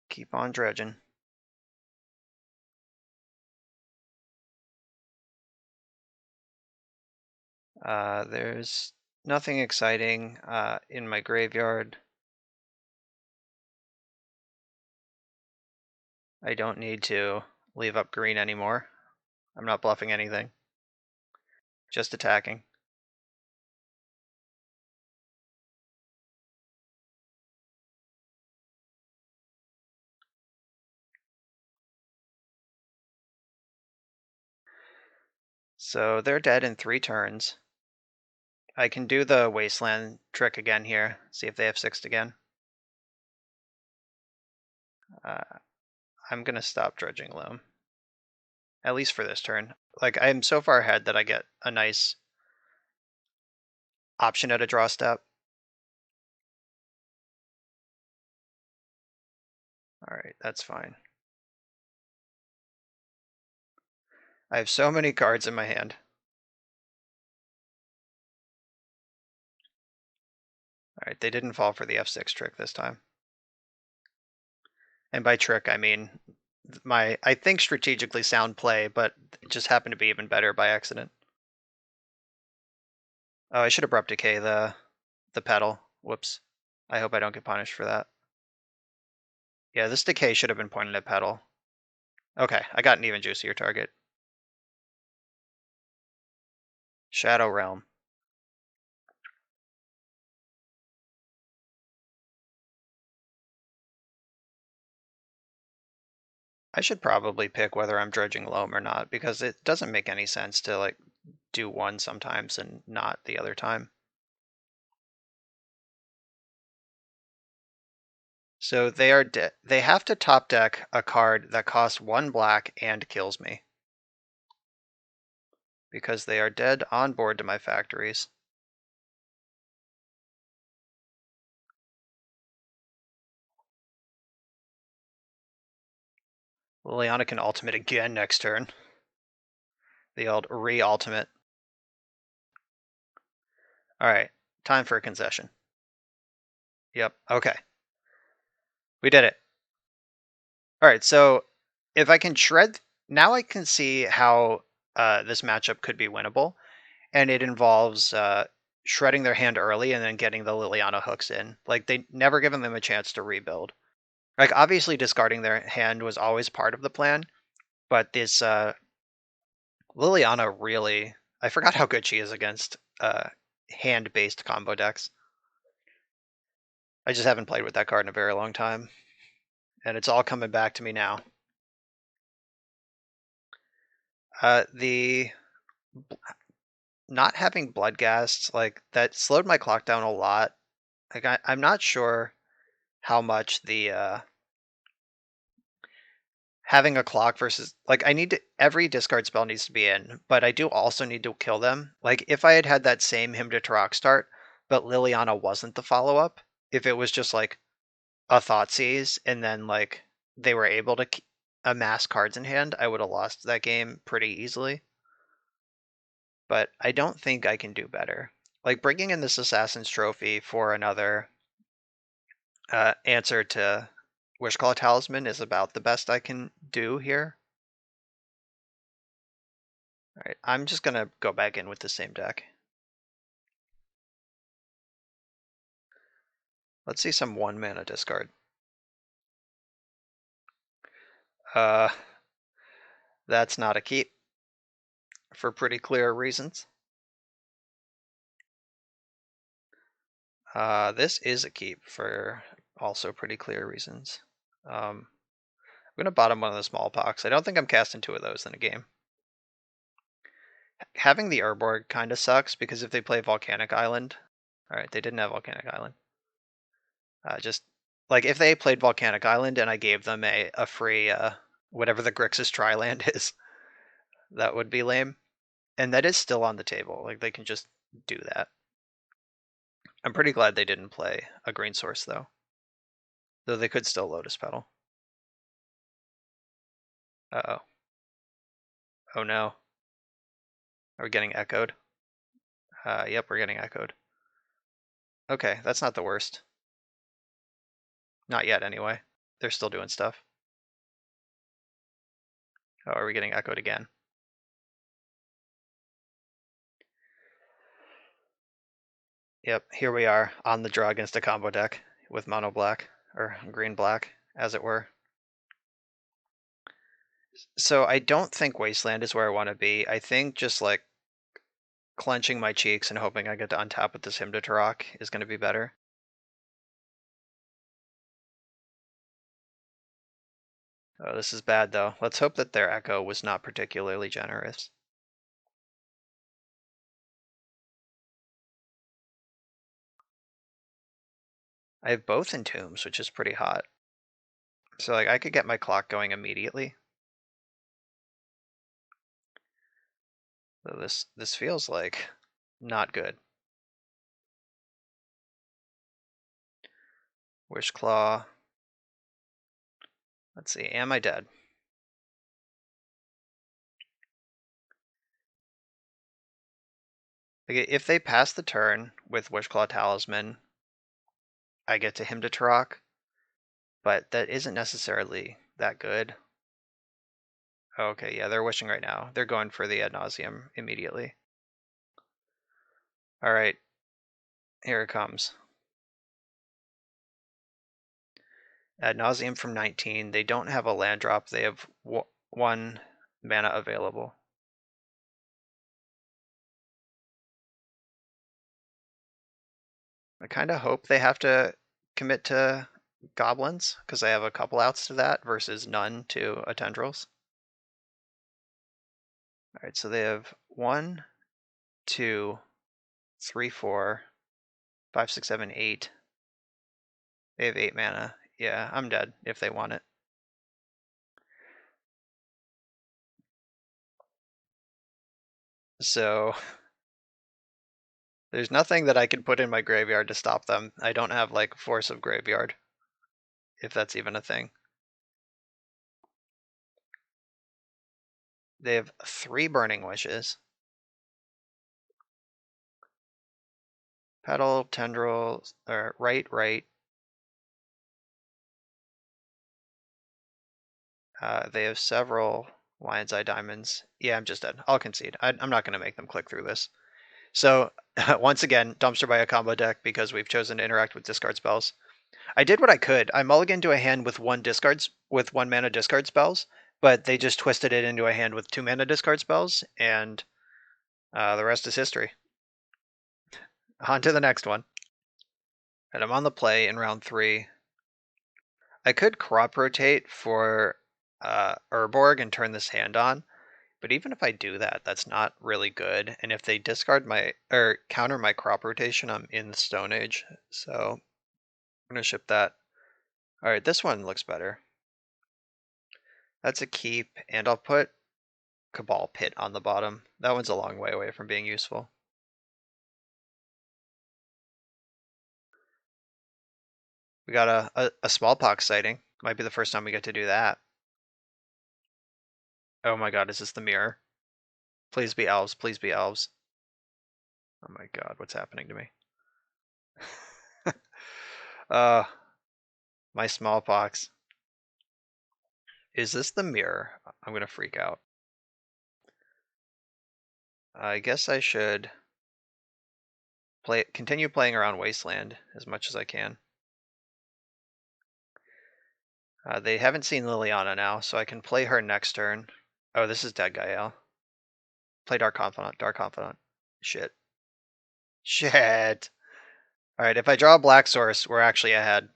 Speaker 2: Keep on dredging. There's nothing exciting in my graveyard. I don't need to leave up green anymore. I'm not bluffing anything. Just attacking. So they're dead in 3 turns. I can do the wasteland trick again here. See if they have 6'd again. I'm gonna stop dredging loam. At least for this turn. Like I'm so far ahead that I get a nice option at a draw step. Alright, that's fine. I have so many cards in my hand. Alright, they didn't fall for the F6 trick this time. And by trick, I mean my, I think, strategically sound play, but it just happened to be even better by accident. Oh, I should abrupt decay the pedal. Whoops. I hope I don't get punished for that. Yeah, this decay should have been pointed at pedal. Okay, I got an even juicier target. Shadow Realm. I should probably pick whether I'm dredging loam or not, because it doesn't make any sense to like do one sometimes and not the other time. So they are they have to top deck a card that costs 1 black and kills me. Because they are dead on board to my factories. Liliana can ultimate again next turn. The old re-ultimate. Alright, time for a concession. Yep, okay. We did it. Alright, so if I can shred... Now I can see how this matchup could be winnable. And it involves shredding their hand early and then getting the Liliana hooks in. Like, they never given them a chance to rebuild. Like, obviously discarding their hand was always part of the plan. But this Liliana really... I forgot how good she is against hand-based combo decks. I just haven't played with that card in a very long time. And it's all coming back to me now. The not having Bloodghast, like, that slowed my clock down a lot. Like, I'm not sure how much the having a clock versus, like, I need to... every discard spell needs to be in, but I do also need to kill them. Like, if I had had that same Hymn to Tarak start, but Liliana wasn't the follow-up, if it was just like a Thoughtseize and then like they were able to amass cards in hand, I would have lost that game pretty easily. But I don't think I can do better. Like, bringing in this Assassin's Trophy for another answer to Wishclaw Talisman is about the best I can do here. Alright, I'm just gonna go back in with the same deck. Let's see some 1-mana discard. That's not a keep. For pretty clear reasons. This is a keep for also pretty clear reasons. I'm gonna bottom one of the Small Pox. I don't think I'm casting 2 of those in a game. Having the Urborg kind of sucks, because if they play Volcanic Island... Alright, they didn't have Volcanic Island. Just, like, if they played Volcanic Island and I gave them a free, whatever the Grixis Triland is, that would be lame. And that is still on the table. Like, they can just do that. I'm pretty glad they didn't play a green source, though. Though they could still Lotus Petal. Uh-oh. Oh no. Are we getting echoed? Yep, we're getting echoed. Okay, that's not the worst. Not yet, anyway. They're still doing stuff. Oh, are we getting echoed again? Yep, here we are on the draw against a combo deck with mono black, or green black, as it were. So I don't think Wasteland is where I want to be. I think just like clenching my cheeks and hoping I get to untap with this Hymn to Tarak is going to be better. Oh, this is bad though. Let's hope that their echo was not particularly generous. I have both Entombs, which is pretty hot. So like I could get my clock going immediately. So this feels like not good. Wishclaw. Let's see, am I dead? Like, if they pass the turn with Wishclaw Talisman, I get to Hymn to Tarak, but that isn't necessarily that good. Okay, yeah, they're wishing right now. They're going for the Ad Nauseam immediately. Alright, here it comes. Ad Nauseam from 19. They don't have a land drop. They have 1 mana available. I kind of hope they have to commit to goblins, because I have a couple outs to that versus none to a tendrils. Alright, so they have 1, 2, 3, 4, 5, 6, 7, 8. They have 8 mana. Yeah, I'm dead if they want it. So there's nothing that I can put in my graveyard to stop them. I don't have like Force of Graveyard, if that's even a thing. They have 3 Burning Wishes. Petal, Tendril, or right. They have several Lion's Eye Diamonds. Yeah, I'm just dead. I'll concede. I'm not going to make them click through this. So once again, dumpster by a combo deck because we've chosen to interact with discard spells. I did what I could. I mulliganed to a hand with 1 mana discard spells, but they just twisted it into a hand with 2 mana discard spells, and the rest is history. On to the next one. And I'm on the play in round 3. I could crop rotate for Urborg and turn this hand on, but even if I do that, that's not really good. And if they discard my or counter my crop rotation, I'm in the Stone Age. So I'm gonna ship that. All right, this one looks better. That's a keep, and I'll put Cabal Pit on the bottom. That one's a long way away from being useful. We got a Smallpox sighting. Might be the first time we get to do that. Oh my god, is this the mirror? Please be elves, please be elves. Oh my god, what's happening to me? My Smallpox. Is this the mirror? I'm gonna freak out. I guess I should continue playing around Wasteland as much as I can. They haven't seen Liliana now, so I can play her next turn. Oh, this is Dead Gael. Play Dark Confidant, Dark Confidant. Shit. Shit. Alright, if I draw a black source, we're actually ahead.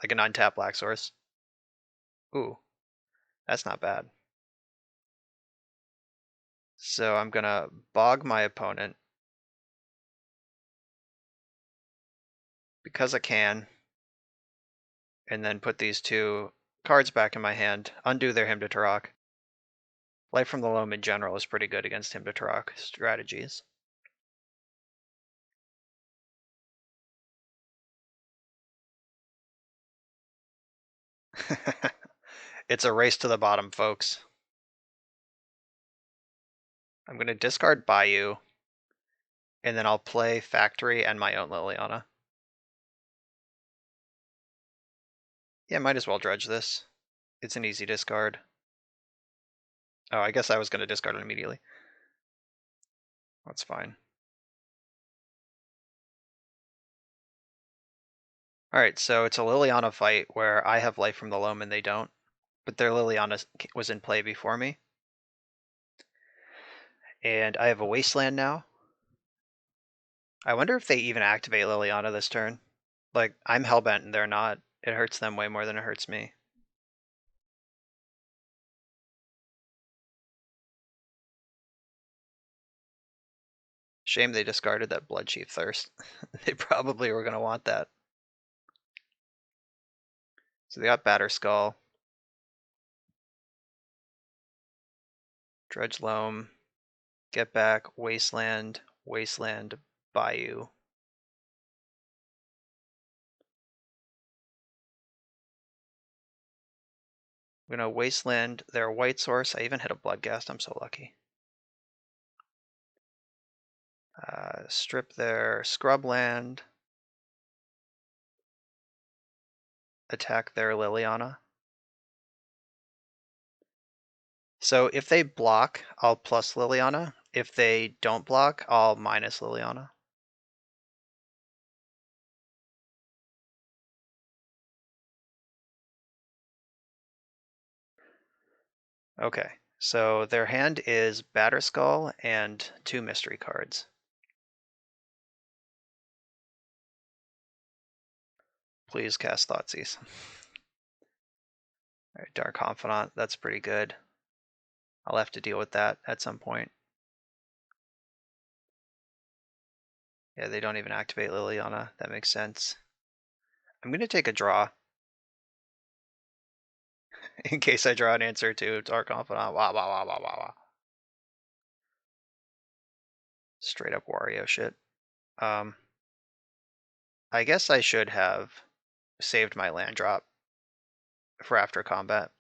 Speaker 2: Like an untapped black source. Ooh, that's not bad. So I'm gonna bog my opponent. Because I can. And then put these 2 cards back in my hand. Undo their Hymn to Turok. Life from the Loam in general is pretty good against Hymn to Turok strategies. It's a race to the bottom, folks. I'm going to discard Bayou, and then I'll play Factory and my own Liliana. Yeah, might as well dredge this. It's an easy discard. Oh, I guess I was going to discard it immediately. That's fine. Alright, so it's a Liliana fight where I have Life from the Loam and they don't. But their Liliana was in play before me. And I have a Wasteland now. I wonder if they even activate Liliana this turn. Like, I'm hellbent and they're not. It hurts them way more than it hurts me. Shame they discarded that Bloodchief Thirst. They probably were going to want that. So they got Batterskull. Dredge Loam. Get back. Wasteland. Wasteland. Bayou. I'm going to Wasteland their white source. I even hit a Bloodghast. I'm so lucky. Strip their Scrubland. Attack their Liliana. So if they block, I'll plus Liliana. If they don't block, I'll minus Liliana. Okay, so their hand is Batterskull and 2 mystery cards. Please cast Thoughtseize. Alright, Dark Confidant, that's pretty good. I'll have to deal with that at some point. Yeah, they don't even activate Liliana. That makes sense. I'm going to take a draw. in case I draw an answer to Dark Confidant. Wah, wah, wah, wah, wah, wah. Straight up Wario shit. I guess I should have saved my land drop for after combat.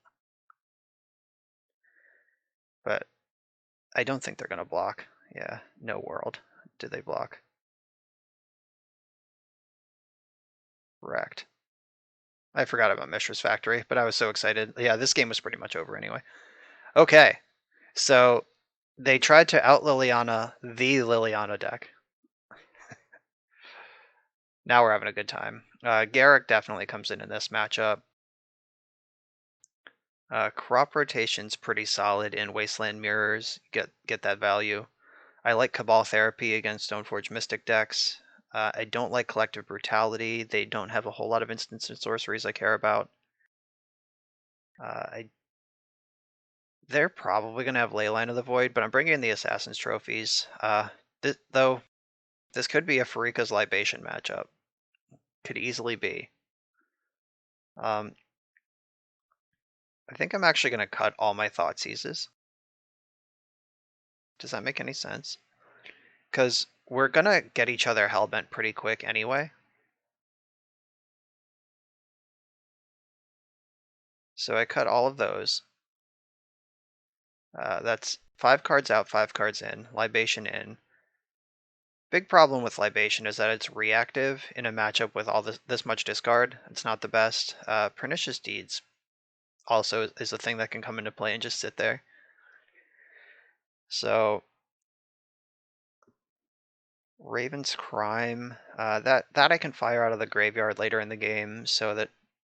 Speaker 2: But I don't think they're going to block. Yeah, no world. Did they block? Wrecked. I forgot about Mishra's Factory, but I was so excited. Yeah, this game was pretty much over anyway. Okay, so they tried to out Liliana the Liliana deck. Now we're having a good time. Garrick definitely comes in this matchup. Crop rotation's pretty solid in Wasteland Mirrors. Get that value. I like Cabal Therapy against Stoneforge Mystic decks. I don't like Collective Brutality. They don't have a whole lot of instants and sorceries I care about. They're probably going to have Leyline of the Void, but I'm bringing in the Assassin's Trophies. Though, this could be a Farika's Libation matchup. Could easily be. I think I'm actually going to cut all my Thoughtseizes. Does that make any sense? Because we're going to get each other Hellbent pretty quick anyway. So I cut all of those. That's 5 cards out, 5 cards in. Libation in. Big problem with Libation is that it's reactive in a matchup with all this much discard. It's not the best. Pernicious Deeds also is a thing that can come into play and just sit there. So Raven's Crime, that I can fire out of the graveyard later in the game, so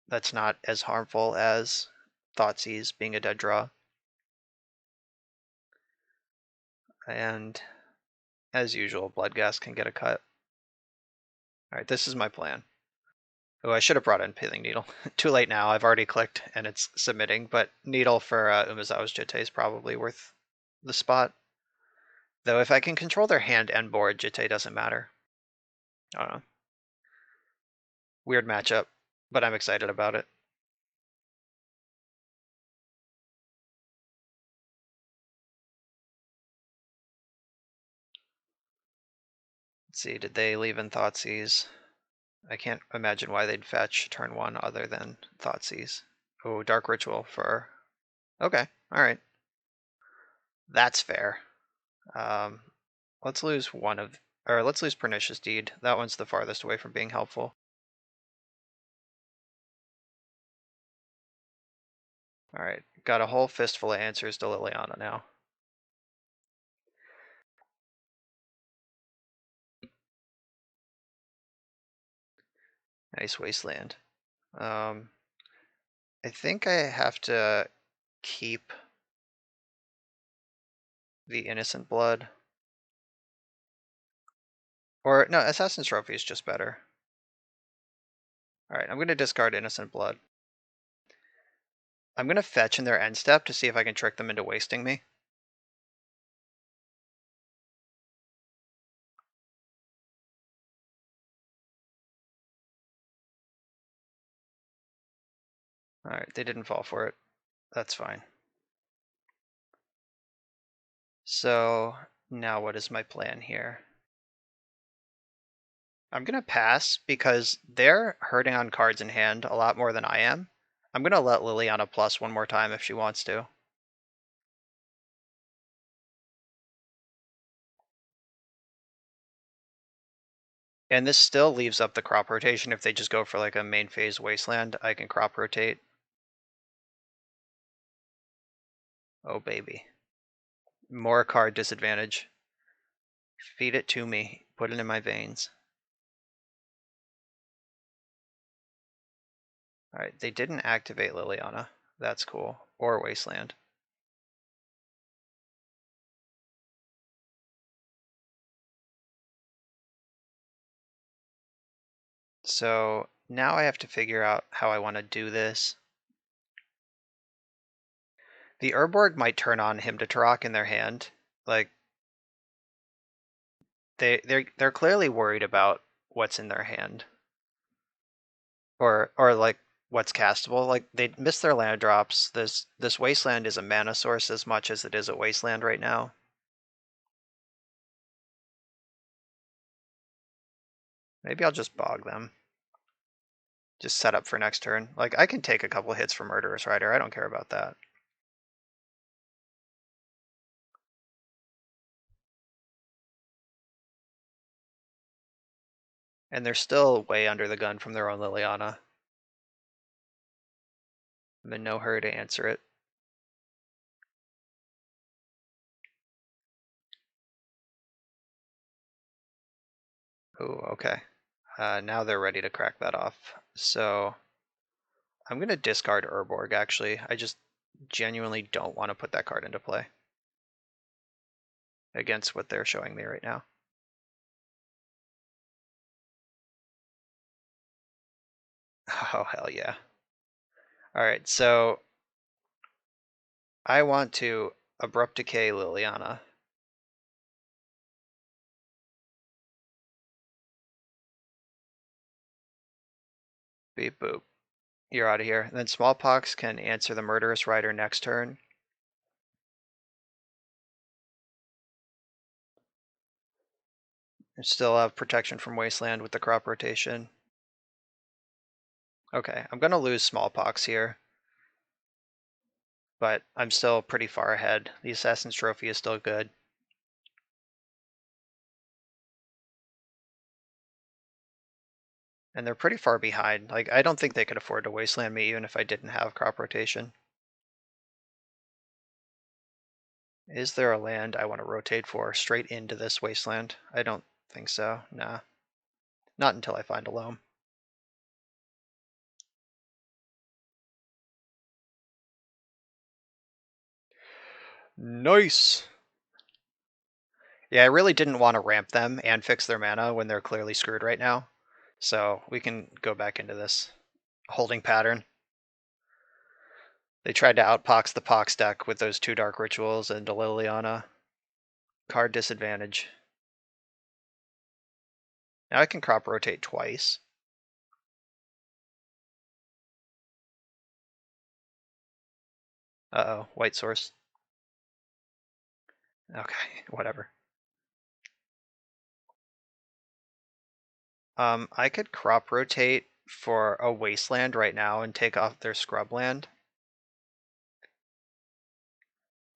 Speaker 2: that's not as harmful as Thoughtseize being a dead draw. And as usual, Bloodghast can get a cut. All right, this is my plan. Oh, I should have brought in Pithing Needle. Too late now. I've already clicked and it's submitting, but Needle for Umezawa's Jitte is probably worth the spot. Though if I can control their hand and board, Jitte doesn't matter. I don't know. Weird matchup, but I'm excited about it. Let's see, did they leave in Thoughtseize? I can't imagine why they'd fetch turn 1 other than Thoughtseize. Oh, Dark Ritual for... Okay, alright. That's fair. Let's lose let's lose Pernicious Deed. That one's the farthest away from being helpful. Alright, got a whole fistful of answers to Liliana now. Nice Wasteland. I think I have to keep the Innocent Blood. Or, no, Assassin's Trophy is just better. Alright, I'm going to discard Innocent Blood. I'm going to fetch in their end step to see if I can trick them into wasting me. Alright, they didn't fall for it. That's fine. So, now what is my plan here? I'm going to pass because they're hurting on cards in hand a lot more than I am. I'm going to let Liliana plus one more time if she wants to. And this still leaves up the crop rotation. If they just go for like a main phase Wasteland, I can crop rotate. Oh, baby. More card disadvantage. Feed it to me. Put it in my veins. Alright, they didn't activate Liliana. That's cool. Or Wasteland. So now I have to figure out how I want to do this. The Urborg might turn on Hymn to Turok in their hand. Like, they're clearly worried about what's in their hand. Or like what's castable. Like they miss their land drops. This wasteland is a mana source as much as it is a wasteland right now. Maybe I'll just bog them. Just set up for next turn. Like I can take a couple hits for Murderous Rider. I don't care about that. And they're still way under the gun from their own Liliana. I'm in no hurry to answer it. Ooh, okay. Now they're ready to crack that off. So I'm going to discard Urborg, actually. I just genuinely don't want to put that card into play against what they're showing me right now. Oh, hell yeah. All right, so I want to Abrupt Decay Liliana. Beep boop. You're out of here. And then Smallpox can answer the Murderous Rider next turn. And still have protection from Wasteland with the crop rotation. Okay, I'm going to lose Smallpox here. But I'm still pretty far ahead. The Assassin's Trophy is still good. And they're pretty far behind. Like, I don't think they could afford to wasteland me even if I didn't have crop rotation. Is there a land I want to rotate for straight into this wasteland? I don't think so. Nah. Not until I find a loam. Nice! Yeah, I really didn't want to ramp them and fix their mana when they're clearly screwed right now. So we can go back into this holding pattern. They tried to outpox the Pox deck with those 2 Dark Rituals and a Liliana. Card disadvantage. Now I can crop rotate twice. Uh-oh, white source. Okay, whatever. I could crop rotate for a wasteland right now and take off their scrubland.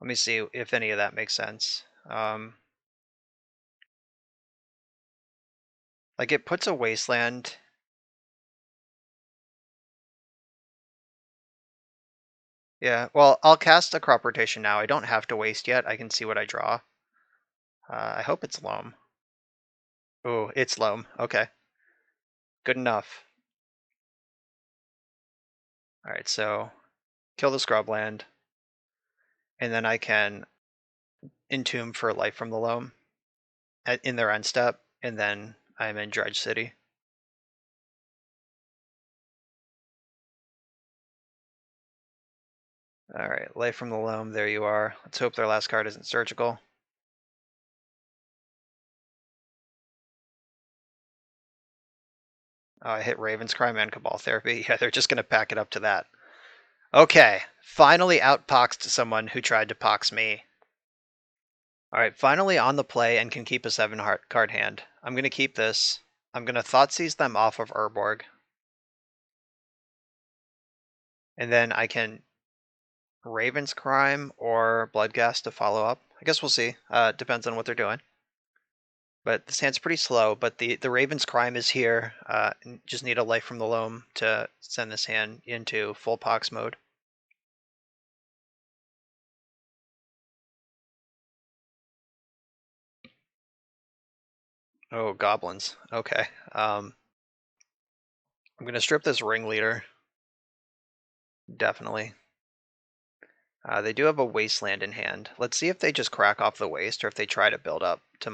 Speaker 2: Let me see if any of that makes sense. Like it puts a wasteland. Yeah, well, I'll cast a crop rotation now. I don't have to waste yet. I can see what I draw. I hope it's loam. Ooh, it's loam. Okay. Good enough. All right, so kill the scrubland. And then I can entomb for life from the loam in their end step. And then I'm in Dredge City. All right, life from the loam. There you are. Let's hope their last card isn't surgical. Oh, I hit Raven's Crime and Cabal Therapy. Yeah, they're just going to pack it up to that. Okay, finally outpoxed someone who tried to pox me. All right, finally on the play and can keep a 7-card hand. I'm going to keep this. I'm going to Thoughtseize them off of Urborg. And then I can Raven's Crime or Bloodghast to follow up. I guess we'll see. Depends on what they're doing. But this hand's pretty slow, but the Raven's Crime is here. Just need a life from the loam to send this hand into full Pox mode. Oh, goblins. Okay. I'm going to strip this Ringleader. Definitely. They do have a Wasteland in hand. Let's see if they just crack off the waste or if they try to build up to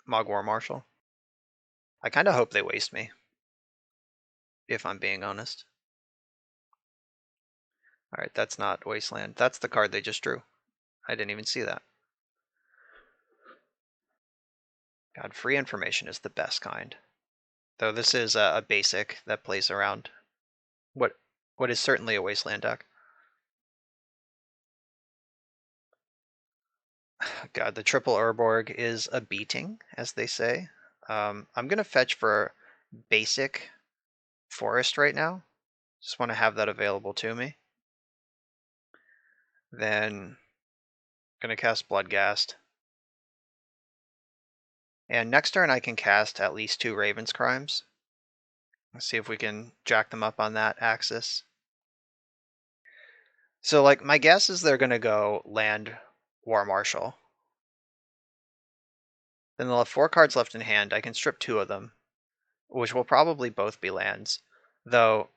Speaker 2: Mogwar Marshal. I kind of hope they waste me, if I'm being honest. Alright, that's not Wasteland. That's the card they just drew. I didn't even see that. God, free information is the best kind. Though this is a basic that plays around. What? what is certainly a wasteland deck. God, the triple Urborg is a beating, as they say. I'm gonna fetch for basic forest right now. Just want to have that available to me. Then gonna cast Bloodghast. And next turn I can cast at least 2 Raven's Crimes. Let's see if we can jack them up on that axis. So like my guess is they're gonna go land War Marshal. Then they'll have 4 cards left in hand. I can strip 2 of them, which will probably both be lands. Though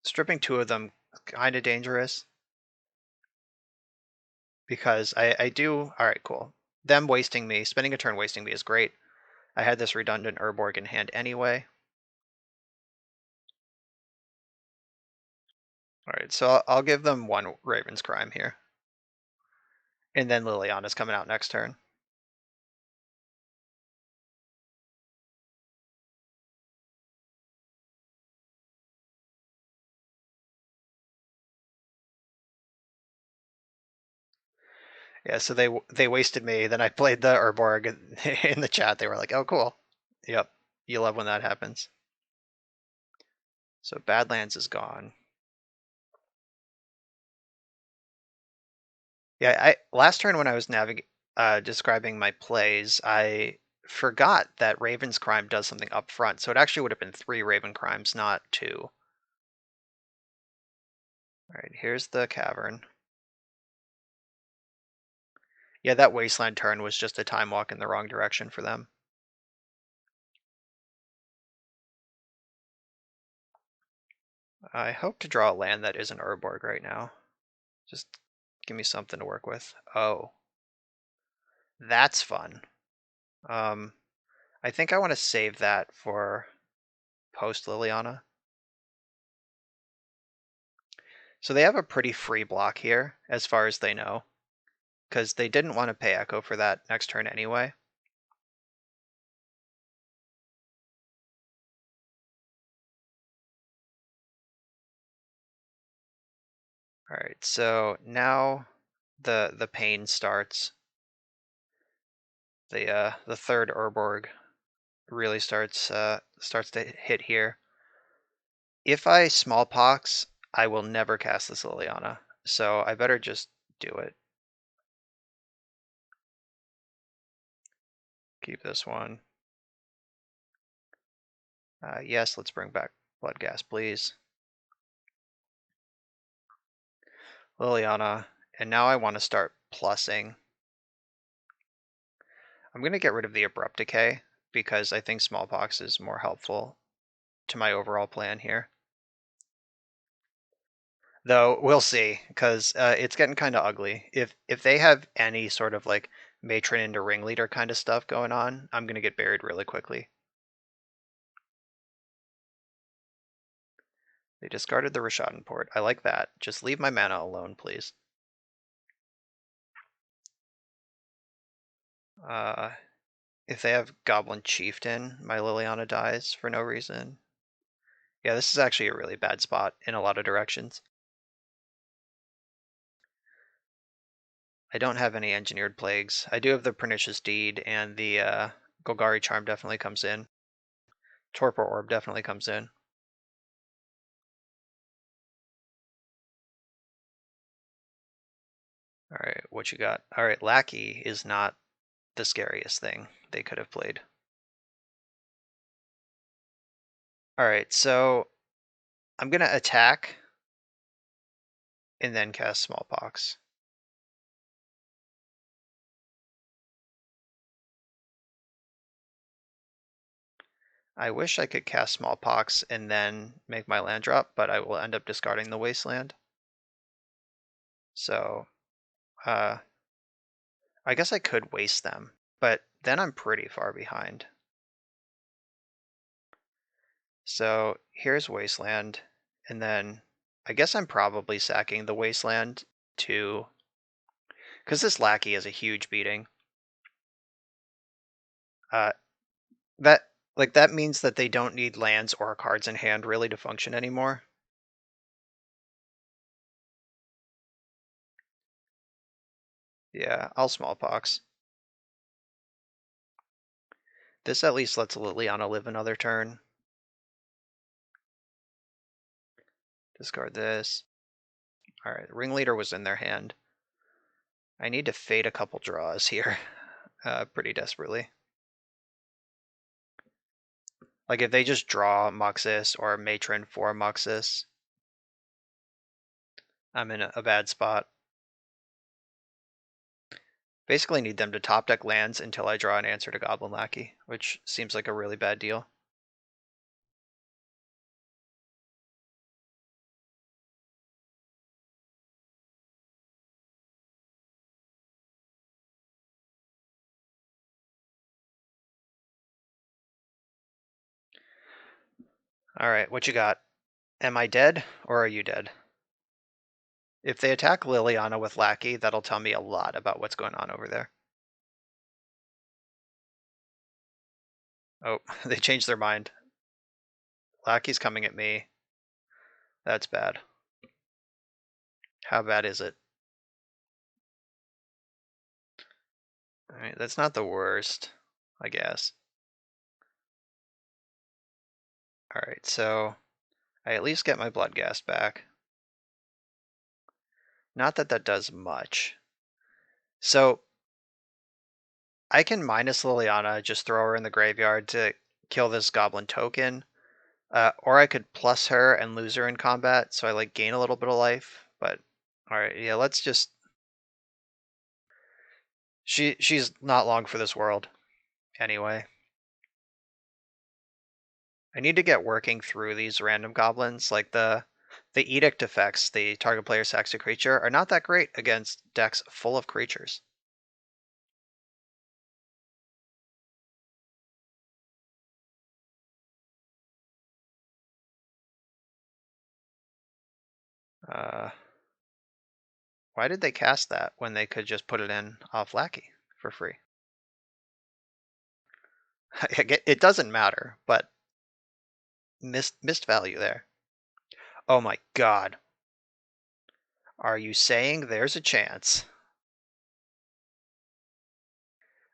Speaker 2: stripping 2 of them kinda dangerous. Because I do alright, cool. Them wasting me, spending a turn wasting me is great. I had this redundant Urborg in hand anyway. Alright, so I'll give them 1 Raven's Crime here. And then Liliana's coming out next turn. Yeah, so they wasted me. Then I played the Urborg in the chat. They were like, "Oh, cool. Yep, you love when that happens." So Badlands is gone. Yeah, last turn when I was describing my plays, I forgot that Raven's Crime does something up front. So it actually would have been 3 Raven Crimes, not 2. All right, here's the cavern. Yeah, that wasteland turn was just a time walk in the wrong direction for them. I hope to draw a land that isn't Urborg right now. Just give me something to work with. Oh, that's fun. I think I want to save that for post Liliana. So they have a pretty free block here, as far as they know, because they didn't want to pay Echo for that next turn anyway. All right, so now the pain starts. The third Urborg really starts to hit here. If I smallpox, I will never cast this Liliana, so I better just do it. Keep this one. Yes, let's bring back Bloodghast, please. Liliana, and now I want to start plussing. I'm going to get rid of the Abrupt Decay, because I think Smallpox is more helpful to my overall plan here. Though, we'll see, because it's getting kind of ugly. If they have any sort of like Matron into Ringleader kind of stuff going on, I'm going to get buried really quickly. They discarded the Rishadan Port. I like that. Just leave my mana alone, please. If they have Goblin Chieftain, my Liliana dies for no reason. Yeah, this is actually a really bad spot in a lot of directions. I don't have any Engineered Plagues. I do have the Pernicious Deed, and the Golgari Charm definitely comes in. Torpor Orb definitely comes in. Alright, what you got? Alright, Lackey is not the scariest thing they could have played. Alright, so I'm gonna attack and then cast Smallpox. I wish I could cast Smallpox and then make my land drop, but I will end up discarding the Wasteland. So, I guess I could waste them, but then I'm pretty far behind. So here's Wasteland, and then I guess I'm probably sacking the Wasteland to, because this Lackey is a huge beating. Uh, that means that they don't need lands or cards in hand really to function anymore. Yeah, I'll smallpox. This at least lets Liliana live another turn. Discard this. Alright, Ringleader was in their hand. I need to fade a couple draws here, pretty desperately. Like if they just draw Muxus or Matron for Muxus, I'm in a bad spot. Basically need them to top deck lands until I draw an answer to Goblin Lackey, which seems like a really bad deal. Alright, what you got? Am I dead, or are you dead? If they attack Liliana with Lackey, that'll tell me a lot about what's going on over there. Oh, they changed their mind. Lackey's coming at me. That's bad. How bad is it? Alright, that's not the worst, I guess. Alright, so I at least get my Bloodghast back. Not that that does much. So I can minus Liliana, just throw her in the graveyard to kill this goblin token. Or I could plus her and lose her in combat, so I like gain a little bit of life. But alright, yeah, let's just. She's not long for this world. Anyway. I need to get working through these random goblins. Like the edict effects, the target player sacks a creature, are not that great against decks full of creatures. Why did they cast that when they could just put it in off Lackey for free? It doesn't matter, but missed value there. Oh my god. Are you saying there's a chance?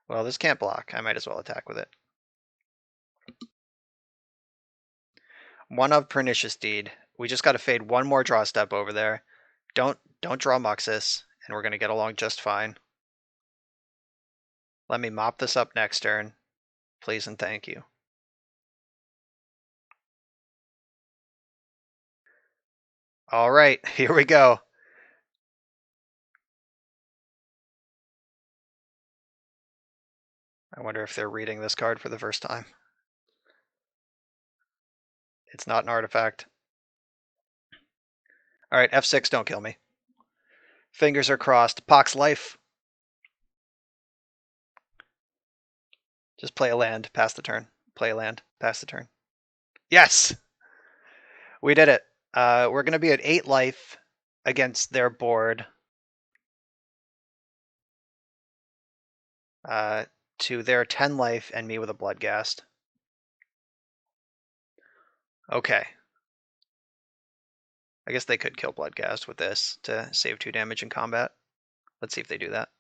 Speaker 2: Well, this can't block. I might as well attack with it. One of Pernicious Deed. We just got to fade one more draw step over there. Don't draw Muxus, and we're going to get along just fine. Let me mop this up next turn. Please and thank you. All right, here we go. I wonder if they're reading this card for the first time. It's not an artifact. All right, F6, don't kill me. Fingers are crossed. Pox life. Just play a land, pass the turn. Play a land, pass the turn. Yes! We did it. We're going to be at 8 life against their board. To their 10 life and me with a Bloodghast. Okay. I guess they could kill Bloodghast with this to save 2 damage in combat. Let's see if they do that.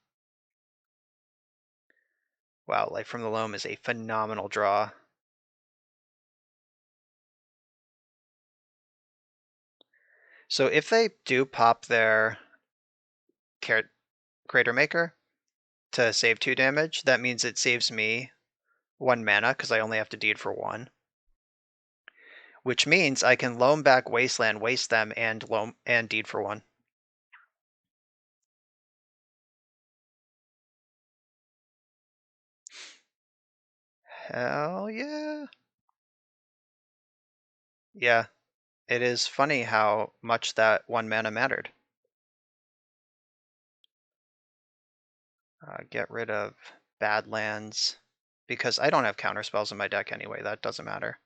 Speaker 2: Wow, Life from the Loam is a phenomenal draw. So if they do pop their Crater Maker to save 2 damage, that means it saves me 1 mana because I only have to deed for 1. Which means I can Loam back Wasteland, waste them, and deed for 1. Hell yeah. Yeah, it is funny how much that 1 mana mattered. Get rid of Badlands, because I don't have counter spells in my deck anyway, that doesn't matter.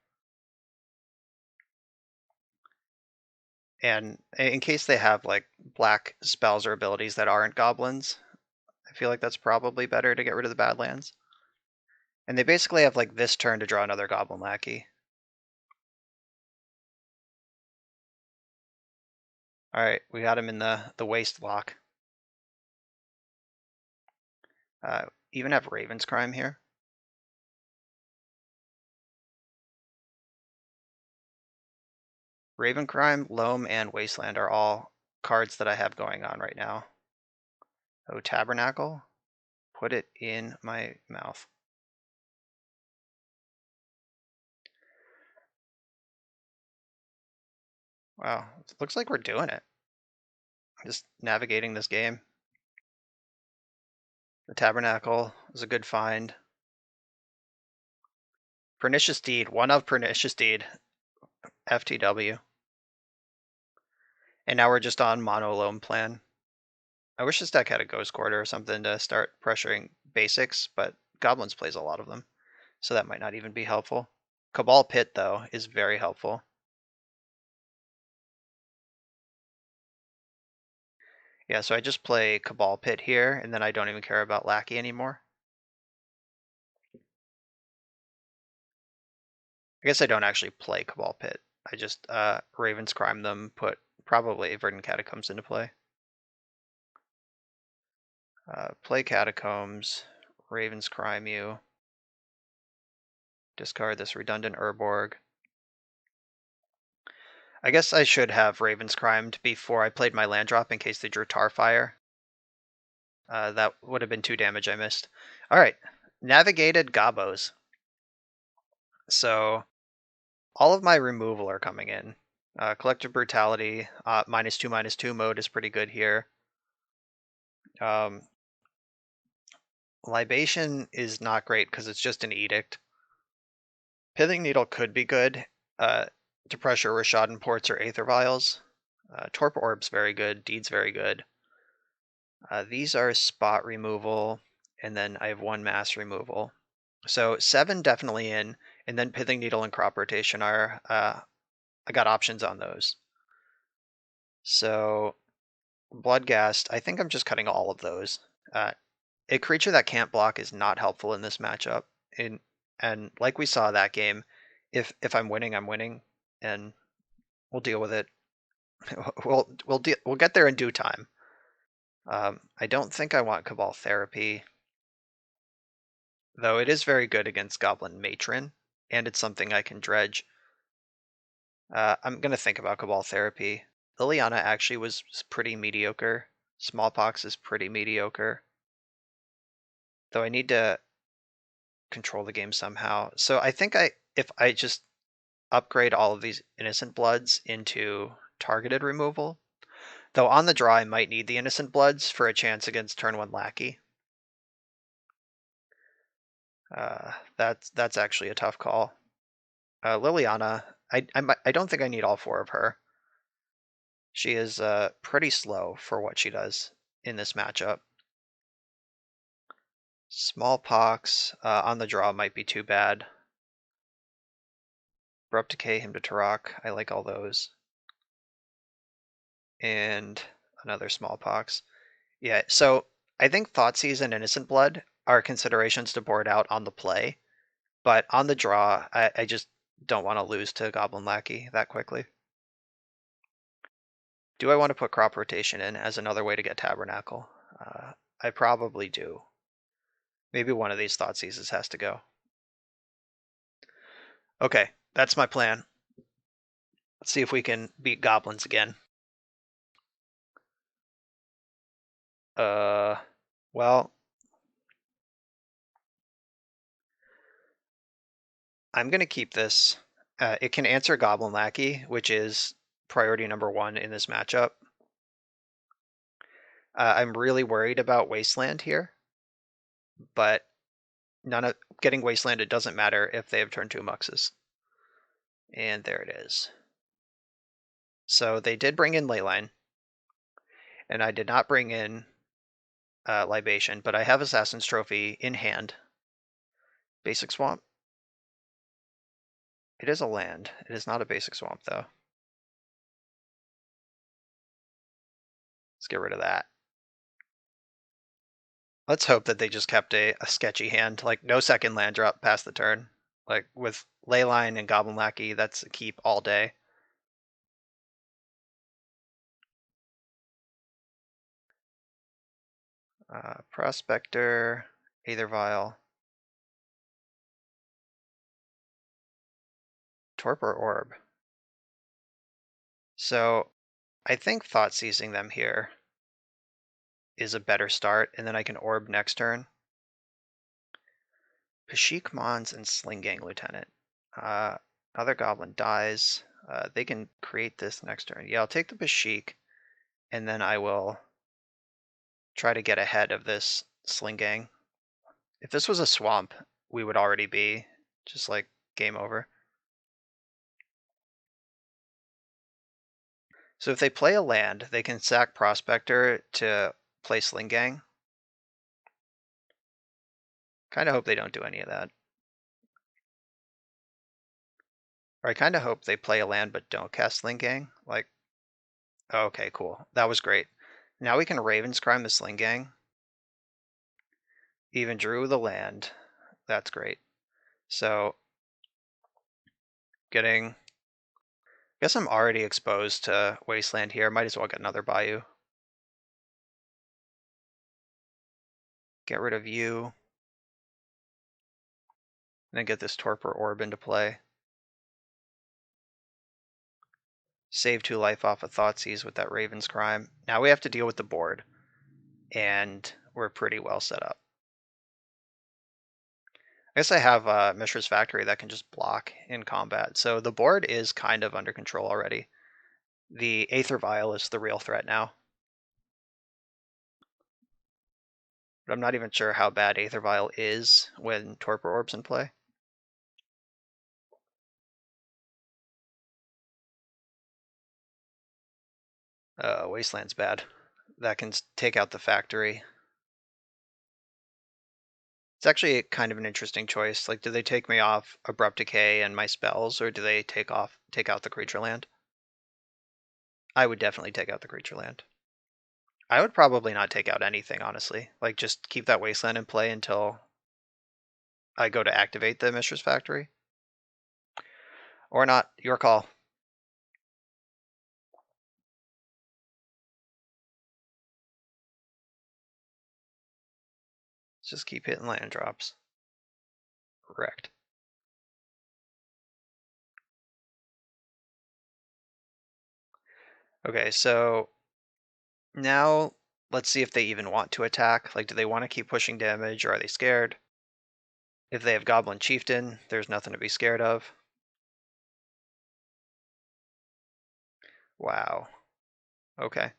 Speaker 2: And in case they have like black spells or abilities that aren't goblins, I feel like that's probably better to get rid of the Badlands. And they basically have like this turn to draw another Goblin Lackey. Alright, we got him in the waste lock. Even have Raven's Crime here. Raven Crime, Loam, and Wasteland are all cards that I have going on right now. Oh, Tabernacle. Put it in my mouth. Wow, it looks like we're doing it. Just navigating this game. The Tabernacle is a good find. Pernicious Deed, one of Pernicious Deed. FTW. And now we're just on mono Loam plan. I wish this deck had a Ghost Quarter or something to start pressuring basics, but Goblins plays a lot of them, so that might not even be helpful. Cabal Pit, though, is very helpful. Yeah, so I just play Cabal Pit here, and then I don't even care about Lackey anymore. I guess I don't actually play Cabal Pit. I just Raven's Crime them, put probably Verdant Catacombs into play. Play Catacombs, Raven's Crime you. Discard this redundant Urborg. I guess I should have Raven's Crimed before I played my land drop in case they drew Tarfire. That would have been 2 damage I missed. Alright, Navigated Gobos. So all of my removal are coming in. Collective Brutality, -2/-2 mode is pretty good here. Libation is not great because it's just an Edict. Pithing Needle could be good to pressure Rashadan Ports or Aether Vials. Torpor Orb's very good, Deed's very good. These are spot removal, and then I have 1 mass removal. So 7 definitely in, and then Pithing Needle and Crop Rotation are, I got options on those. So Bloodghast, I think I'm just cutting all of those. A creature that can't block is not helpful in this matchup. And like we saw that game, if I'm winning, I'm winning, and we'll deal with it. We'll get there in due time. I don't think I want Cabal Therapy, though it is very good against Goblin Matron, and it's something I can dredge. I'm gonna think about Cabal Therapy. Liliana actually was pretty mediocre. Smallpox is pretty mediocre, though I need to control the game somehow. So I think if I just upgrade all of these Innocent Bloods into targeted removal, though on the draw I might need the Innocent Bloods for a chance against turn 1 Lackey. That's actually a tough call. Liliana, I don't think I need all 4 of her. She is pretty slow for what she does in this matchup. Smallpox on the draw might be too bad. Abrupt Decay, Hymn to Turok, I like all those. And another Smallpox. Yeah, so I think Thoughtseize and Innocent Blood are considerations to board out on the play, but on the draw, I just don't want to lose to Goblin Lackey that quickly. Do I want to put Crop Rotation in as another way to get Tabernacle? I probably do. Maybe one of these Thoughtseizes has to go. Okay, that's my plan. Let's see if we can beat Goblins again. Well, I'm going to keep this. It can answer Goblin Lackey, which is priority number 1 in this matchup. I'm really worried about Wasteland here, but getting Wasteland, it doesn't matter if they have turn 2 Muxes. And there it is. So they did bring in Leyline, and I did not bring in Libation, but I have Assassin's Trophy in hand. Basic Swamp. It is a land. It is not a basic swamp, though. Let's get rid of that. Let's hope that they just kept a sketchy hand, like no second land drop past the turn. Like with Leyline and Goblin Lackey, that's a keep all day. Prospector, Aether Vial. Torpor Orb. So I think Thought Seizing them here is a better start, and then I can Orb next turn. Pashik Mons and Sling Gang Lieutenant. Other Goblin dies. They can create this next turn. Yeah, I'll take the Pashik, and then I will try to get ahead of this Sling Gang. If this was a swamp, we would already be just like game over. So if they play a land, they can sack Prospector to play Sling Gang. Kind of hope they don't do any of that. Or I kind of hope they play a land but don't cast Sling Gang. Like, okay, cool. That was great. Now we can Ravenscrime the Sling Gang. Even drew the land. That's great. So getting, I guess I'm already exposed to Wasteland here. Might as well get another Bayou. Get rid of you. And then get this Torpor Orb into play. Save 2 life off of Thoughtseize with that Ravenscrime. Now we have to deal with the board. And we're pretty well set up. I guess I have Mishra's Factory that can just block in combat. So the board is kind of under control already. The Aether Vial is the real threat now. But I'm not even sure how bad Aether Vial is when Torpor Orb's in play. Wasteland's bad. That can take out the factory. It's actually kind of an interesting choice. Like, do they take me off Abrupt Decay and my spells, or do they take out the creature land? I would definitely take out the creature land. I would probably not take out anything, honestly. Like, just keep that Wasteland in play until I go to activate the Mishra's Factory. Or not, your call. Let's just keep hitting land drops. Correct. Okay, so now let's see if they even want to attack. Like, do they want to keep pushing damage, or are they scared? If they have Goblin Chieftain, there's nothing to be scared of. Wow. Okay.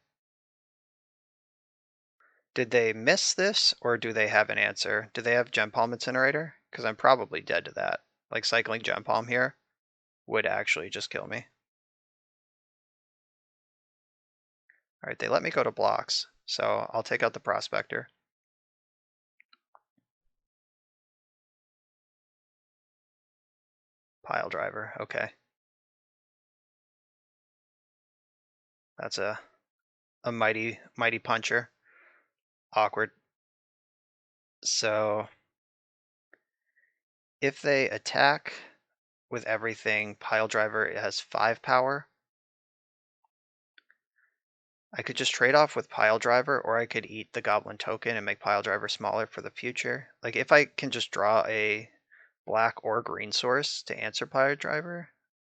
Speaker 2: Did they miss this, or do they have an answer? Do they have Gem Palm Incinerator? Because I'm probably dead to that. Like, cycling Gem Palm here would actually just kill me. Alright, they let me go to blocks, so I'll take out the Prospector. Pile Driver, okay. That's a mighty puncher. Awkward. So if they attack with everything, Pile Driver, it has 5 power. I could just trade off with Pile Driver, or I could eat the Goblin token and make Pile Driver smaller for the future. Like, if I can just draw a black or green source to answer Pile Driver,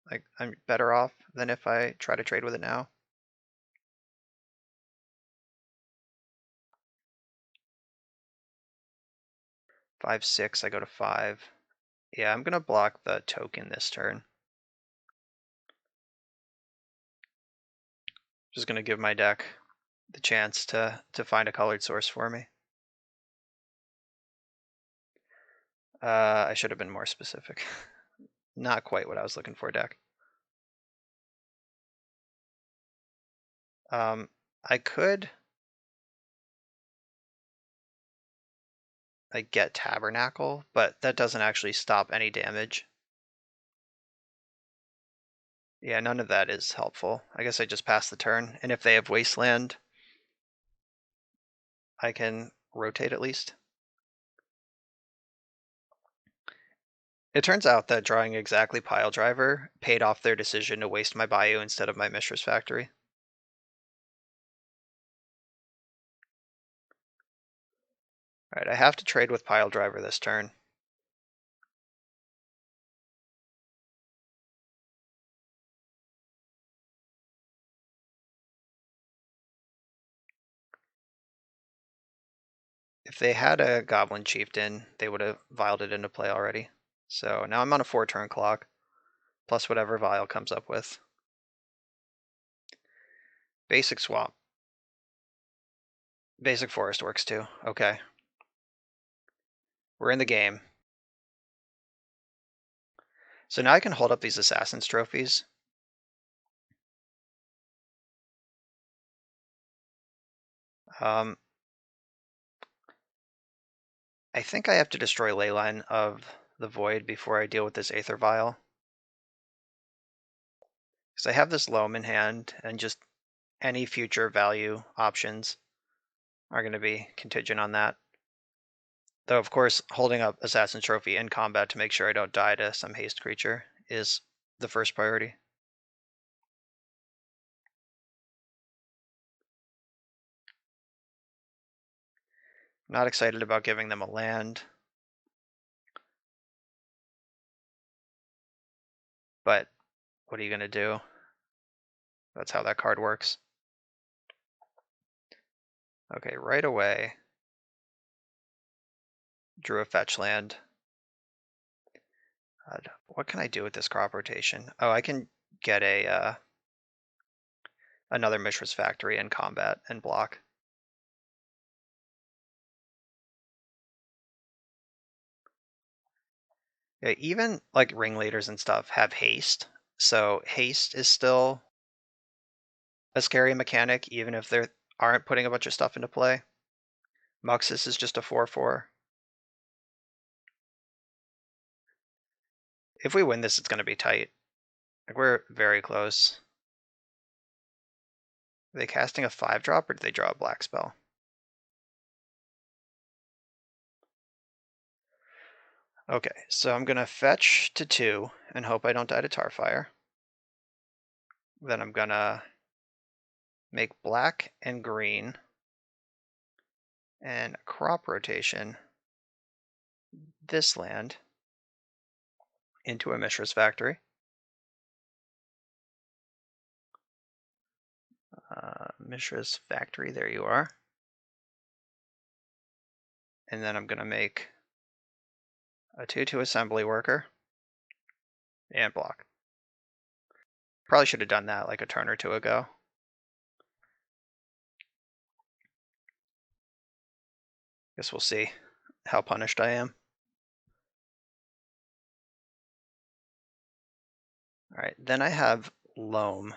Speaker 2: like, I'm better off than if I try to trade with it now. Five, 6, I go to 5. Yeah, I'm gonna block the token this turn. Just gonna give my deck the chance to find a colored source for me. I should have been more specific. Not quite what I was looking for, deck. I could like get Tabernacle, but that doesn't actually stop any damage. Yeah, none of that is helpful. I guess I just pass the turn, and if they have Wasteland, I can rotate at least. It turns out that drawing exactly Pile Driver paid off their decision to waste my Bayou instead of my Mishra's Factory. Alright, I have to trade with Pile Driver this turn. If they had a Goblin Chieftain, they would have viled it into play already. So now I'm on a 4-turn clock, plus whatever Vial comes up with. Basic Swamp. Basic Forest works too. Okay. We're in the game. So now I can hold up these Assassin's Trophies. I think I have to destroy Leyline of the Void before I deal with this Aether Vial. Because I have this Loam in hand, and just any future value options are going to be contingent on that. Though, of course, holding up Assassin's Trophy in combat to make sure I don't die to some haste creature is the first priority. Not excited about giving them a land. But what are you going to do? That's how that card works. Okay, right away. Drew a fetch land. What can I do with this crop rotation? Oh, I can get a another Mishra's Factory in combat and block. Yeah, even like ringleaders and stuff have haste, so haste is still a scary mechanic, even if they aren't putting a bunch of stuff into play. Muxus is just a 4/4. If we win this, it's going to be tight. Like, we're very close. Are they casting a 5-drop, or do they draw a black spell? Okay, so I'm going to fetch to 2 and hope I don't die to Tarfire. Then I'm going to make black and green and crop rotation this land into a Mishra's Factory. Mishra's Factory, there you are. And then I'm going to make a 2/2 assembly worker and block. Probably should have done that like a turn or two ago. Guess we'll see how punished I am. All right, then I have Loam,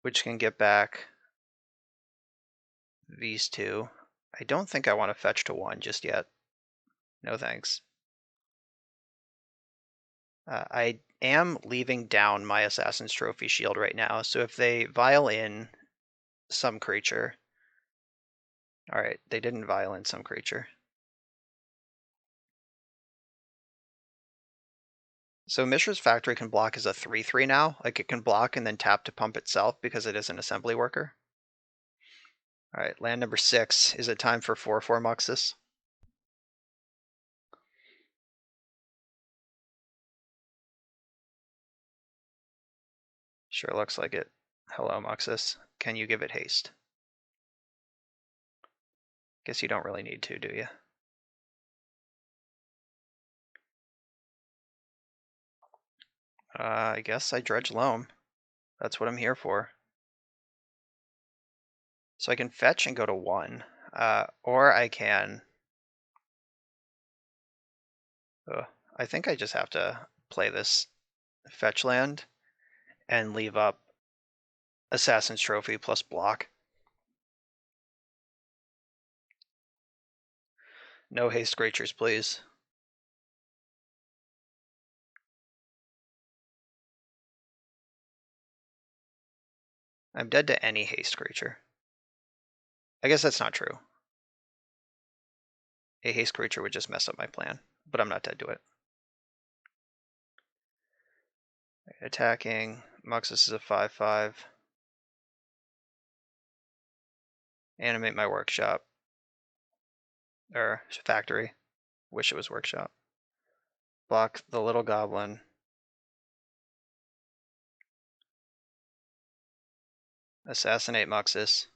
Speaker 2: which can get back these two. I don't think I want to fetch to 1 just yet. No thanks. I am leaving down my Assassin's Trophy shield right now, so if they vial in some creature... Alright, they didn't vial in some creature. So Mishra's Factory can block as a 3/3 now. Like, it can block and then tap to pump itself because it is an assembly worker. Alright, land number 6. Is it time for 4/4 Muxus? Sure looks like it. Hello, Muxus. Can you give it haste? Guess you don't really need to, do you? I guess I dredge Loam. That's what I'm here for. So I can fetch and go to 1. Or I can... I think I just have to play this fetch land and leave up Assassin's Trophy plus block. No haste creatures, please. I'm dead to any haste creature. I guess that's not true. A haste creature would just mess up my plan, but I'm not dead to it. Attacking. Muxus is a 5/5. Animate my workshop. Or factory. Wish it was workshop. Block the little goblin. Assassinate Muxus.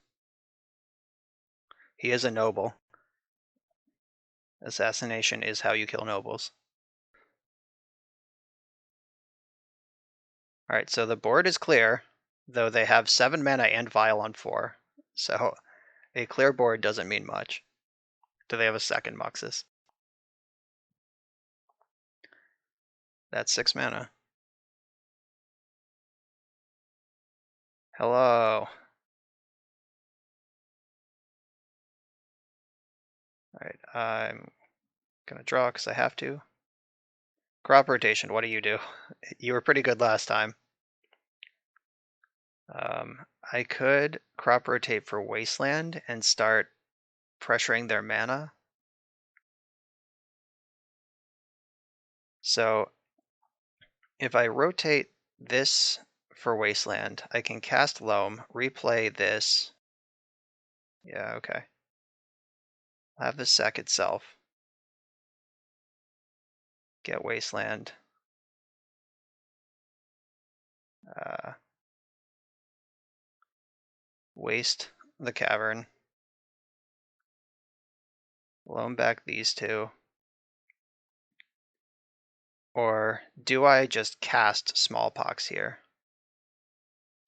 Speaker 2: He is a noble. Assassination is how you kill nobles. Alright, so the board is clear, though they have 7 mana and Vial on 4. So a clear board doesn't mean much. Do they have a second Muxus? That's 6 mana. Hello. Alright, I'm gonna draw because I have to. Crop rotation, what do you do? You were pretty good last time. I could crop rotate for Wasteland and start pressuring their mana. So if I rotate this for Wasteland, I can cast Loam, replay this. Yeah, okay. I'll have the sack itself. Get Wasteland. Waste the cavern. Loam back these two. Or do I just cast Smallpox here?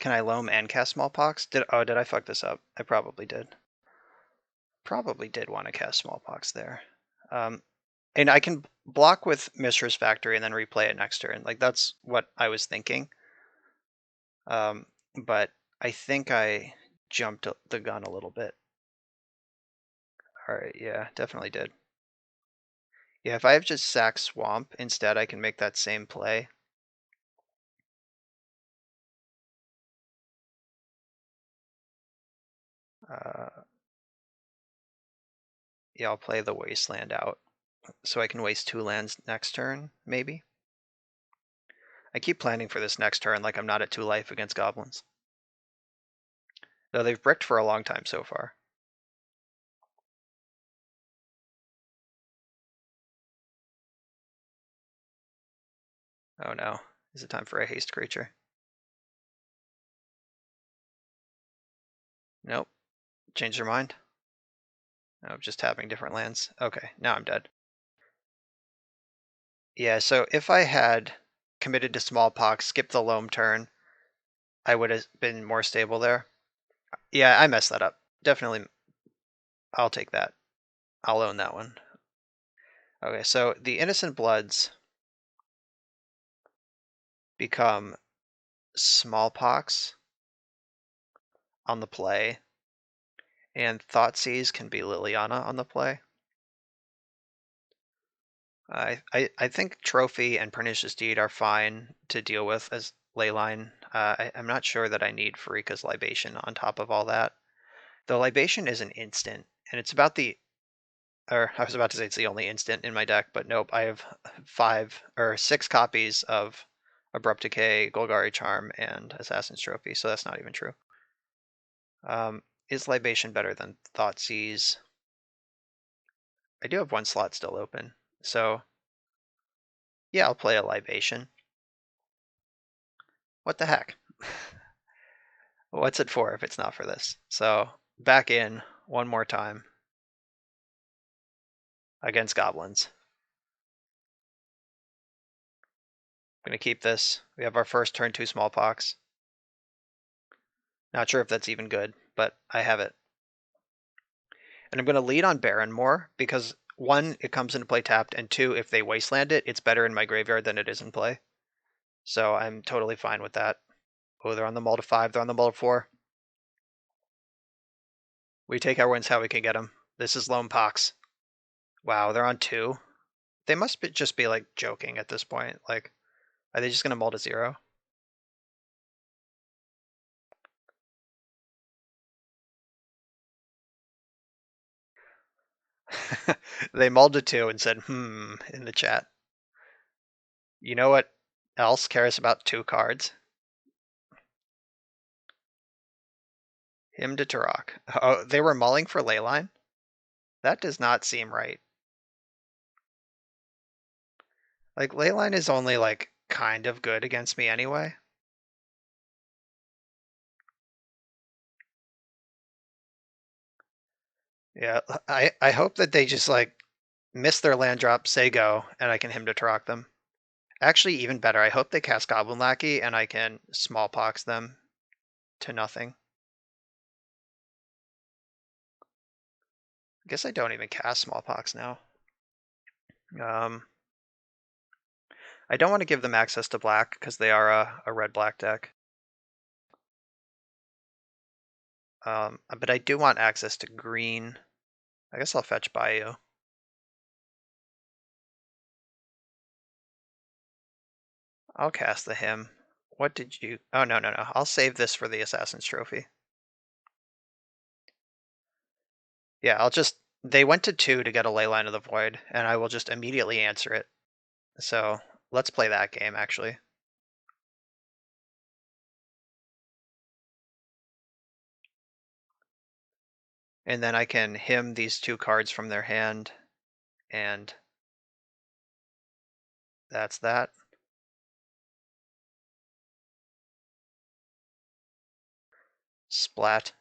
Speaker 2: Can I Loam and cast Smallpox? Did I fuck this up? I probably did. Probably did want to cast Smallpox there. And I can block with Mishra's Factory and then replay it next turn. Like, that's what I was thinking. But I think I jumped the gun a little bit. Alright, yeah, definitely did. Yeah, if I have just sack Swamp instead, I can make that same play. Yeah, I'll play the Wasteland out. So I can waste 2 lands next turn, maybe? I keep planning for this next turn like I'm not at 2 life against goblins. Though they've bricked for a long time so far. Oh no, is it time for a haste creature? Nope. Change their mind? No, just tapping different lands. Okay, now I'm dead. Yeah, so if I had committed to Smallpox, skipped the Loam turn, I would have been more stable there. Yeah, I messed that up. Definitely, I'll take that. I'll own that one. Okay, so the Innocent Bloods become Smallpox on the play, and Thoughtseize can be Liliana on the play. I think Trophy and Pernicious Deed are fine to deal with as Leyline. I'm not sure that I need Farika's Libation on top of all that. The Libation is an instant, and it's about the, or I was about to say it's the only instant in my deck, but nope, I have 5 or 6 copies of Abrupt Decay, Golgari Charm, and Assassin's Trophy, so that's not even true. Is Libation better than Thoughtseize? I do have 1 slot still open, so yeah, I'll play a Libation. What the heck? What's it for if it's not for this? So back in one more time against goblins. I'm gonna keep this. We have our first turn 2 Smallpox. Not sure if that's even good, but I have it. And I'm gonna lead on Baron more because 1, it comes into play tapped, and 2, if they wasteland it, it's better in my graveyard than it is in play. So I'm totally fine with that. Oh, they're on the mull to 5, they're on the mull to 4. We take our wins how we can get them. This is Loam Pox. Wow, they're on 2. They must just be like joking at this point. Like, are they just gonna mull to 0? They mulled to 2 and said, in the chat. You know what else cares about 2 cards? Him to Turok. Oh, they were mulling for Leyline? That does not seem right. Like, Leyline is only, like, kind of good against me anyway. Yeah, I hope that they just, like, miss their land drop, say go, and I can Him to Turok them. Actually, even better, I hope they cast Goblin Lackey and I can Smallpox them to nothing. I guess I don't even cast Smallpox now. I don't want to give them access to black because they are a red-black deck. But I do want access to green. I guess I'll fetch Bayou. I'll cast the Him. What did you... Oh, no. I'll save this for the Assassin's Trophy. Yeah, I'll just... They went to 2 to get a Leyline of the Void, and I will just immediately answer it. So let's play that game, actually. And then I can Him these 2 cards from their hand, and that's that. Splat.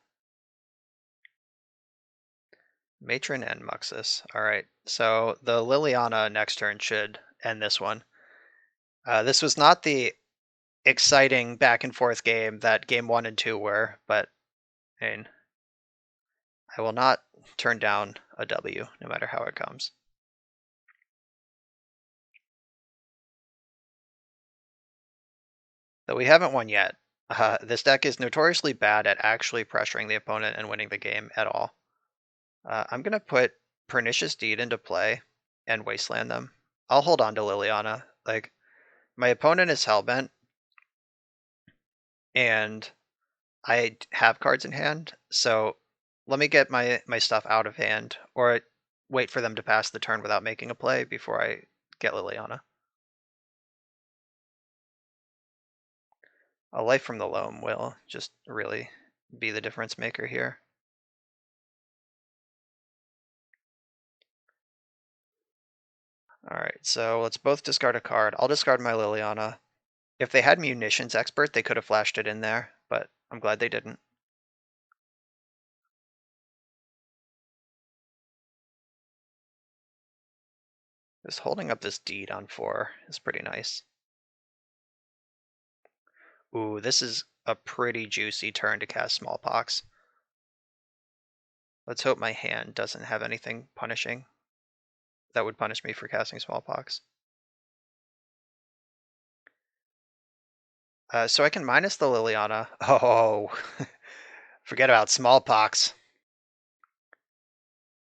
Speaker 2: Matron and Muxus. Alright, so the Liliana next turn should end this one. This was not the exciting back and forth game that game 1 and 2 were, but I mean, I will not turn down a W no matter how it comes. Though we haven't won yet. This deck is notoriously bad at actually pressuring the opponent and winning the game at all. I'm going to put Pernicious Deed into play and Wasteland them. I'll hold on to Liliana. Like, my opponent is Hellbent, and I have cards in hand, so let me get my stuff out of hand, or wait for them to pass the turn without making a play before I get Liliana. A life from the Loam will just really be the difference maker here. Alright, so let's both discard a card. I'll discard my Liliana. If they had Munitions Expert, they could have flashed it in there, but I'm glad they didn't. Just holding up this Deed on 4 is pretty nice. Ooh, this is a pretty juicy turn to cast Smallpox. Let's hope my hand doesn't have anything punishing that would punish me for casting Smallpox. So I can minus the Liliana. Oh, forget about Smallpox.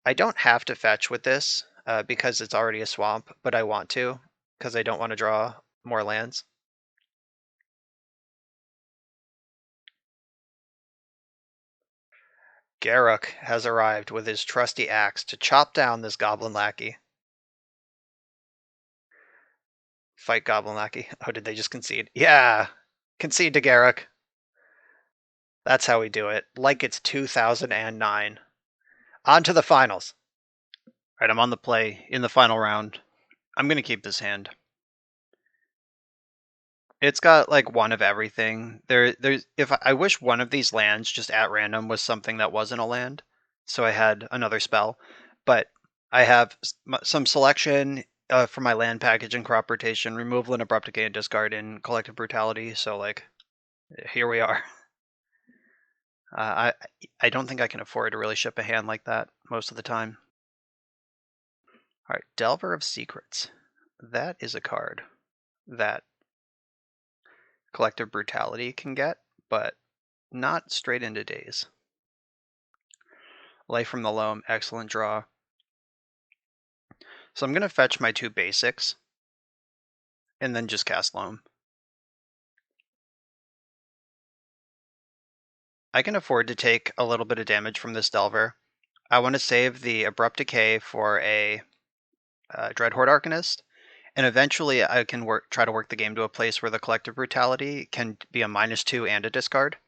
Speaker 2: I don't have to fetch with this because it's already a swamp, but I want to because I don't want to draw more lands. Garruk has arrived with his trusty axe to chop down this Goblin Lackey. Fight Goblin Lackey. Oh, did they just concede? Yeah! Concede to Garruk. That's how we do it. Like it's 2009. On to the finals. All right, I'm on the play in the final round. I'm going to keep this hand. It's got like one of everything. There's if I wish one of these lands just at random was something that wasn't a land, so I had another spell. But I have some selection for my land package and crop rotation, removal and abrupt decay and discard in collective brutality. So like, here we are. I don't think I can afford to really ship a hand like that most of the time. All right, Delver of Secrets. That is a card that collective brutality can get, but not straight into days. Life from the Loam, excellent draw. So I'm going to fetch my 2 basics and then just cast Loam. I can afford to take a little bit of damage from this Delver. I want to save the Abrupt Decay for a Dreadhorde Arcanist, and eventually I can try to work the game to a place where the collective brutality can be a -2 and a discard.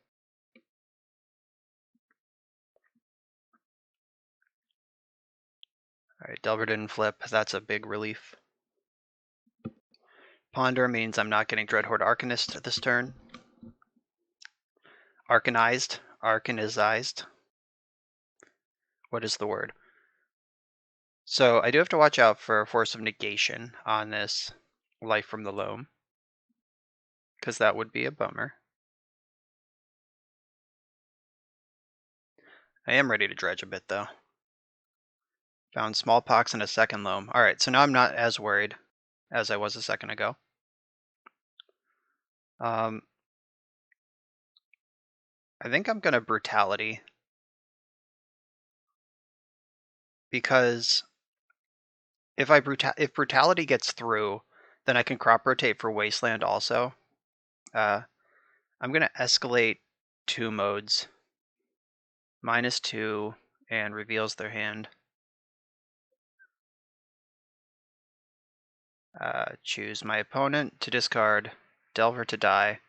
Speaker 2: Alright, Delver didn't flip. That's a big relief. Ponder means I'm not getting Dreadhorde Arcanist this turn. Arcanized. What is the word? So I do have to watch out for Force of Negation on this Life from the Loam, because that would be a bummer. I am ready to dredge a bit though. Found Smallpox and a second Loam. Alright, so now I'm not as worried as I was a second ago. I think I'm gonna Brutality, because if Brutality gets through, then I can crop rotate for Wasteland also. I'm gonna escalate 2 modes. -2 and reveals their hand. Choose my opponent to discard, Delver to die,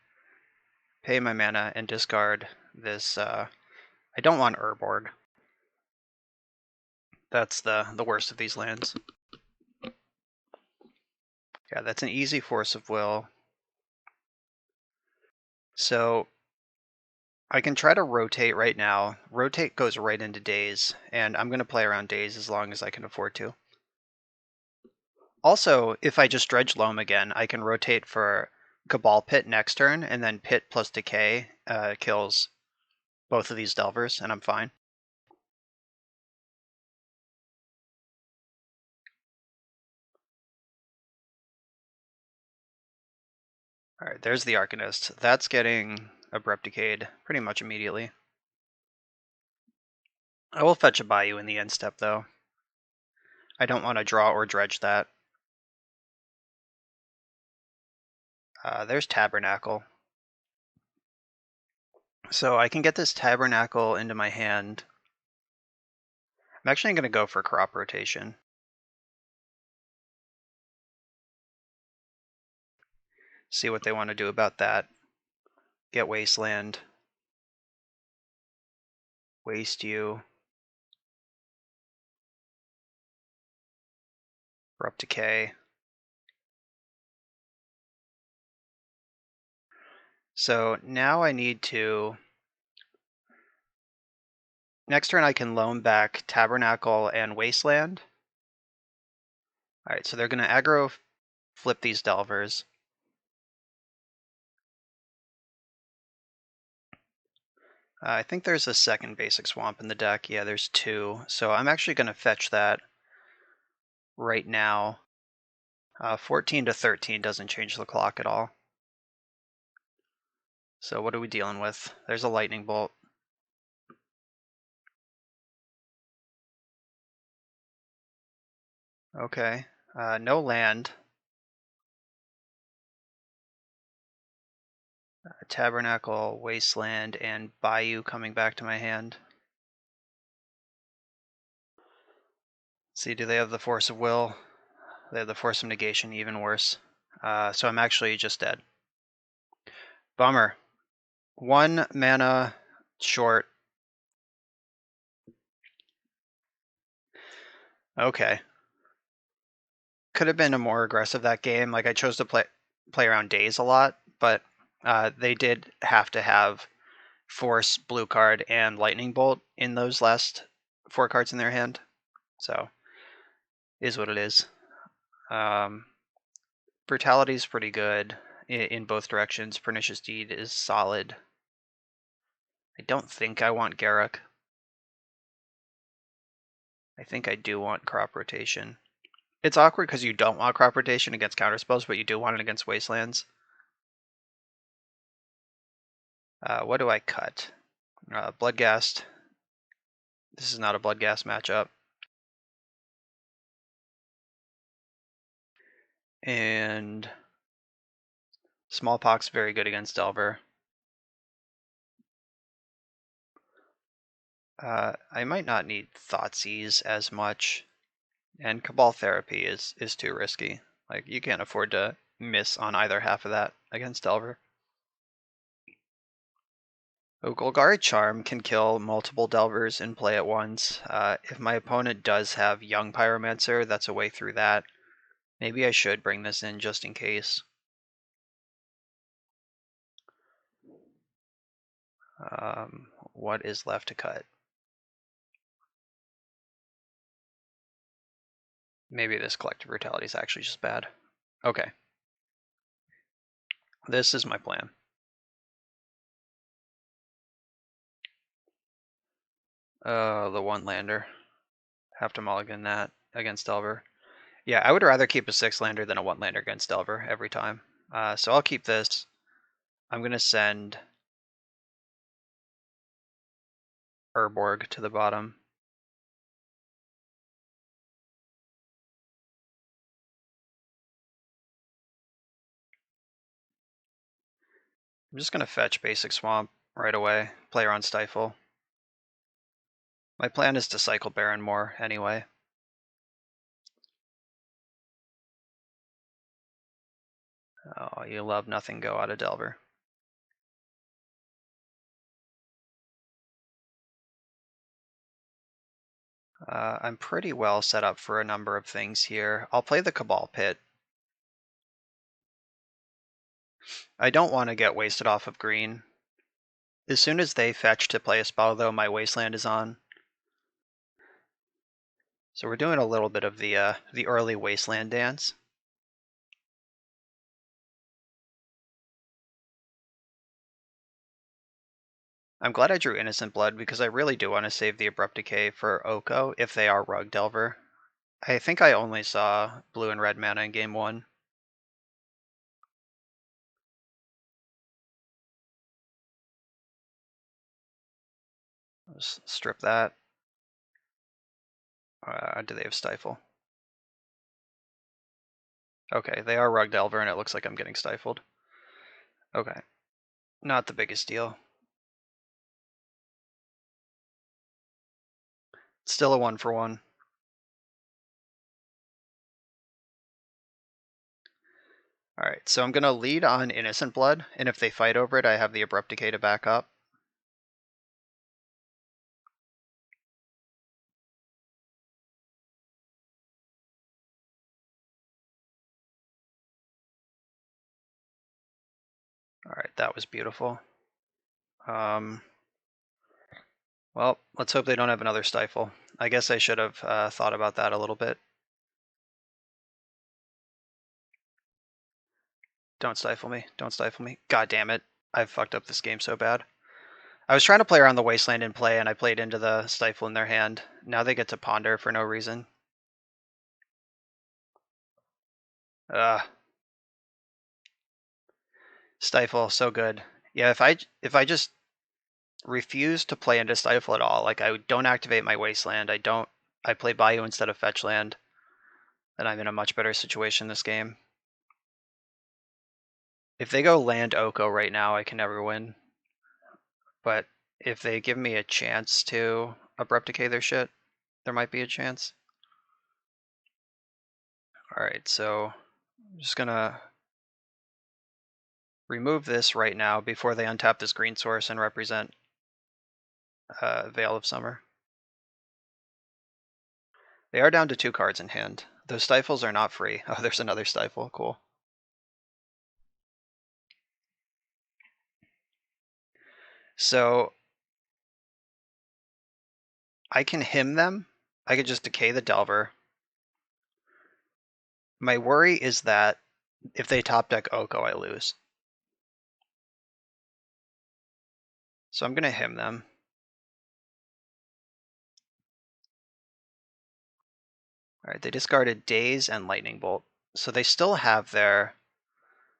Speaker 2: pay my mana, and discard this. I don't want Urborg. That's the worst of these lands. Yeah, that's an easy Force of Will. So I can try to rotate right now. Rotate goes right into Daze, and I'm going to play around Daze as long as I can afford to. Also, if I just dredge Loam again, I can rotate for Cabal Pit next turn, and then Pit plus Decay kills both of these Delvers, and I'm fine. Alright, there's the Arcanist. That's getting Abrupt Decayed pretty much immediately. I will fetch a Bayou in the end step, though. I don't want to draw or dredge that. There's Tabernacle. So I can get this Tabernacle into my hand. I'm actually going to go for crop rotation. See what they want to do about that. Get Wasteland. Waste you. Abrupt Decay. So now I need to... Next turn I can loan back Tabernacle and Wasteland. Alright, so they're going to aggro flip these Delvers. I think there's a second basic swamp in the deck. Yeah, there's 2. So I'm actually going to fetch that right now. 14 to 13 doesn't change the clock at all. So what are we dealing with? There's a lightning bolt. Okay. No land. Tabernacle, Wasteland, and Bayou coming back to my hand. See, do they have the Force of Will? They have the Force of Negation, even worse. So I'm actually just dead. Bummer. 1 mana short. Okay. Could have been a more aggressive that game. Like, I chose to play around Daze a lot, but they did have to have Force, Blue card, and Lightning Bolt in those last 4 cards in their hand. So, is what it is. Brutality is pretty good in both directions. Pernicious Deed is solid. I don't think I want Garruk. I think I do want Crop Rotation. It's awkward because you don't want Crop Rotation against counterspells, but you do want it against Wastelands. What do I cut? Bloodghast. This is not a Bloodghast matchup. And Smallpox, very good against Delver. I might not need Thoughtseize as much. And Cabal Therapy is too risky. Like, you can't afford to miss on either half of that against Delver. Golgari Charm can kill multiple Delvers in play at once. If my opponent does have Young Pyromancer, that's a way through that. Maybe I should bring this in just in case. What is left to cut? Maybe this Collective Brutality is actually just bad. Okay. This is my plan. The one lander. Have to mulligan that against Delver. Yeah, I would rather keep a 6-lander than a 1-lander against Delver every time. So I'll keep this. I'm going to send Urborg to the bottom. I'm just going to fetch Basic Swamp right away, play around Stifle. My plan is to cycle Baron more anyway. Oh, you love nothing go out of Delver. I'm pretty well set up for a number of things here. I'll play the Cabal Pit. I don't want to get wasted off of green. As soon as they fetch to play a spell, though, my Wasteland is on. So we're doing a little bit of the early Wasteland dance. I'm glad I drew Innocent Blood because I really do want to save the Abrupt Decay for Oko if they are Rug Delver. I think I only saw blue and red mana in game 1. Let's strip that. Do they have Stifle? Okay, they are Rug Delver and it looks like I'm getting stifled. Okay, not the biggest deal. Still a 1-for-1. Alright, so I'm going to lead on Innocent Blood, and if they fight over it, I have the Abrupt Decay to back up. Alright, that was beautiful. Well, let's hope they don't have another Stifle. I guess I should have thought about that a little bit. Don't stifle me. Don't stifle me. God damn it. I've fucked up this game so bad. I was trying to play around the Wasteland in play, and I played into the Stifle in their hand. Now they get to ponder for no reason. Stifle, so good. Yeah, if I just refuse to play into Stifle at all, like I don't activate my Wasteland, I play Bayou instead of Fetch Land, then I'm in a much better situation this game. If they go land Oko right now, I can never win. But if they give me a chance to Abrupt Decay their shit, there might be a chance. Alright, so I'm just gonna remove this right now before they untap this green source and represent Veil of Summer. They are down to 2 cards in hand. Those Stifles are not free. Oh, there's another Stifle. Cool. So I can hymn them. I could just decay the Delver. My worry is that if they top deck Oko, I lose. So I'm going to hymn them. Alright, they discarded Daze and Lightning Bolt. So they still have their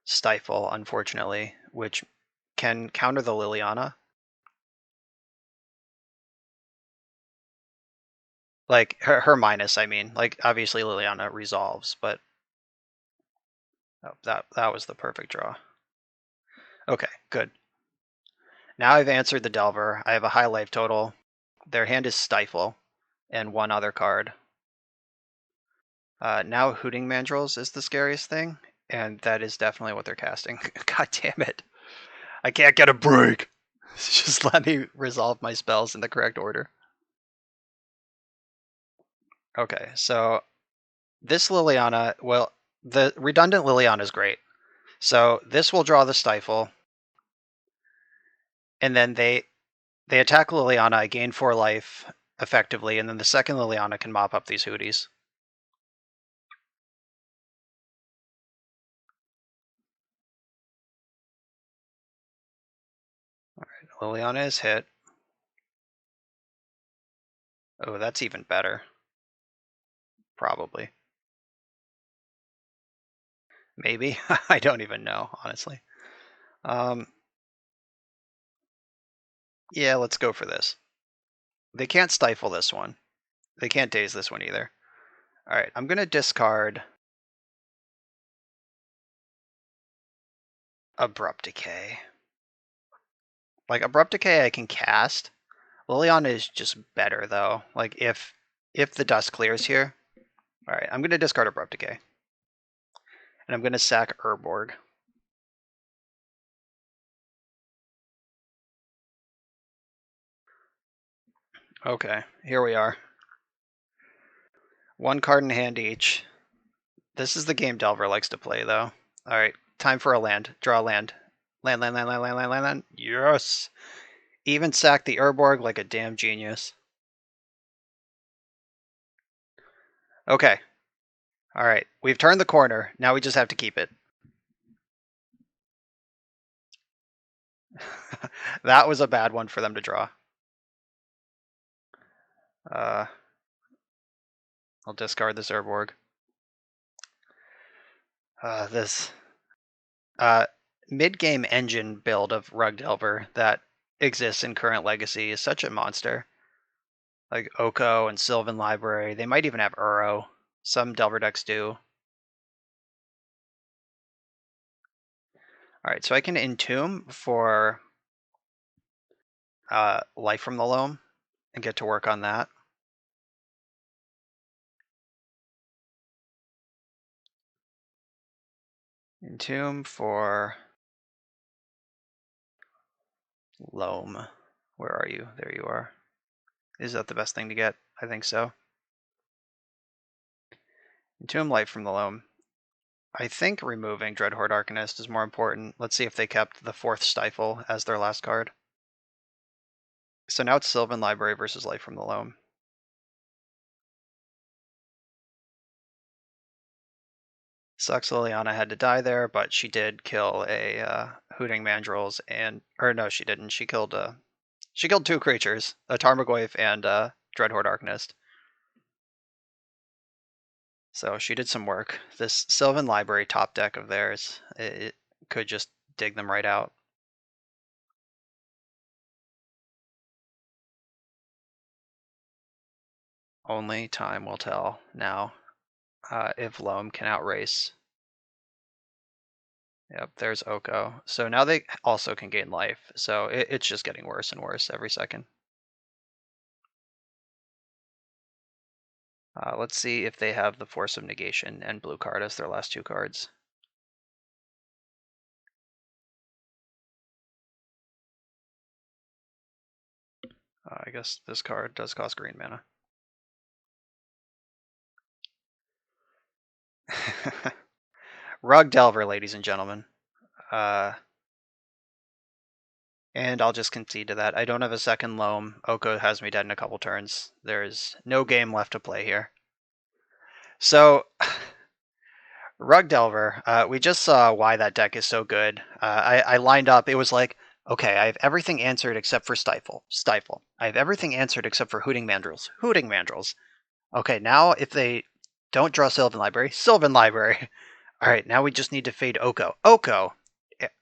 Speaker 2: Stifle, unfortunately, which can counter the Liliana. Like, her minus, I mean. Like, obviously Liliana resolves, but... Oh, that was the perfect draw. Okay, good. Now I've answered the Delver. I have a high life total. Their hand is Stifle, and one other card. Now Hooting Mandrills is the scariest thing, and that is definitely what they're casting. God damn it. I can't get a break! Just let me resolve my spells in the correct order. Okay, so this Liliana, well, the redundant Liliana is great. So this will draw the Stifle, and then they attack Liliana. I gain 4 life effectively, and then the second Liliana can mop up these hooties. All right, Liliana is hit. Oh, that's even better. Probably. Maybe. I don't even know, honestly. Yeah, let's go for this. They can't stifle this one. They can't daze this one either. All right, I'm going to discard Abrupt Decay. Like, Abrupt Decay I can cast. Liliana is just better, though. Like, if the dust clears here. All right, I'm going to discard Abrupt Decay. And I'm going to sack Urborg. Okay, here we are. 1 card in hand each. This is the game Delver likes to play, though. All right, time for a land. Draw a land. Land, land, land, land, land, land, land, land. Yes! Even sack the Urborg like a damn genius. Okay. All right, we've turned the corner. Now we just have to keep it. That was a bad one for them to draw. I'll discard this Urborg. This mid-game engine build of Rug Delver that exists in current Legacy is such a monster. Like Oko and Sylvan Library. They might even have Uro. Some Delver decks do. Alright, so I can Entomb for Life from the Loam and get to work on that. Entomb for Loam. Where are you? There you are. Is that the best thing to get? I think so. Entomb Life from the Loam. I think removing Dreadhorde Arcanist is more important. Let's see if they kept the 4th Stifle as their last card. So now it's Sylvan Library versus Life from the Loam. Sucks Liliana had to die there, but she did kill a Hooting Mandrills or no, she didn't. She killed 2 creatures, a Tarmogoyf and a Dreadhorde Arcanist. So she did some work. This Sylvan Library top deck of theirs, it could just dig them right out. Only time will tell now if Loam can outrace. Yep, there's Oko. So now they also can gain life. So it's just getting worse and worse every second. Let's see if they have the Force of Negation and blue card as their last 2 cards. I guess this card does cost green mana. Rug Delver, ladies and gentlemen. And I'll just concede to that. I don't have a second Loam. Oko has me dead in a couple turns. There's no game left to play here. So, Rug Delver, we just saw why that deck is so good. I lined up, it was like, okay, I have everything answered except for Stifle. I have everything answered except for Hooting Mandrills. Okay, now if they don't draw Sylvan Library. All right, now we just need to fade Oko. All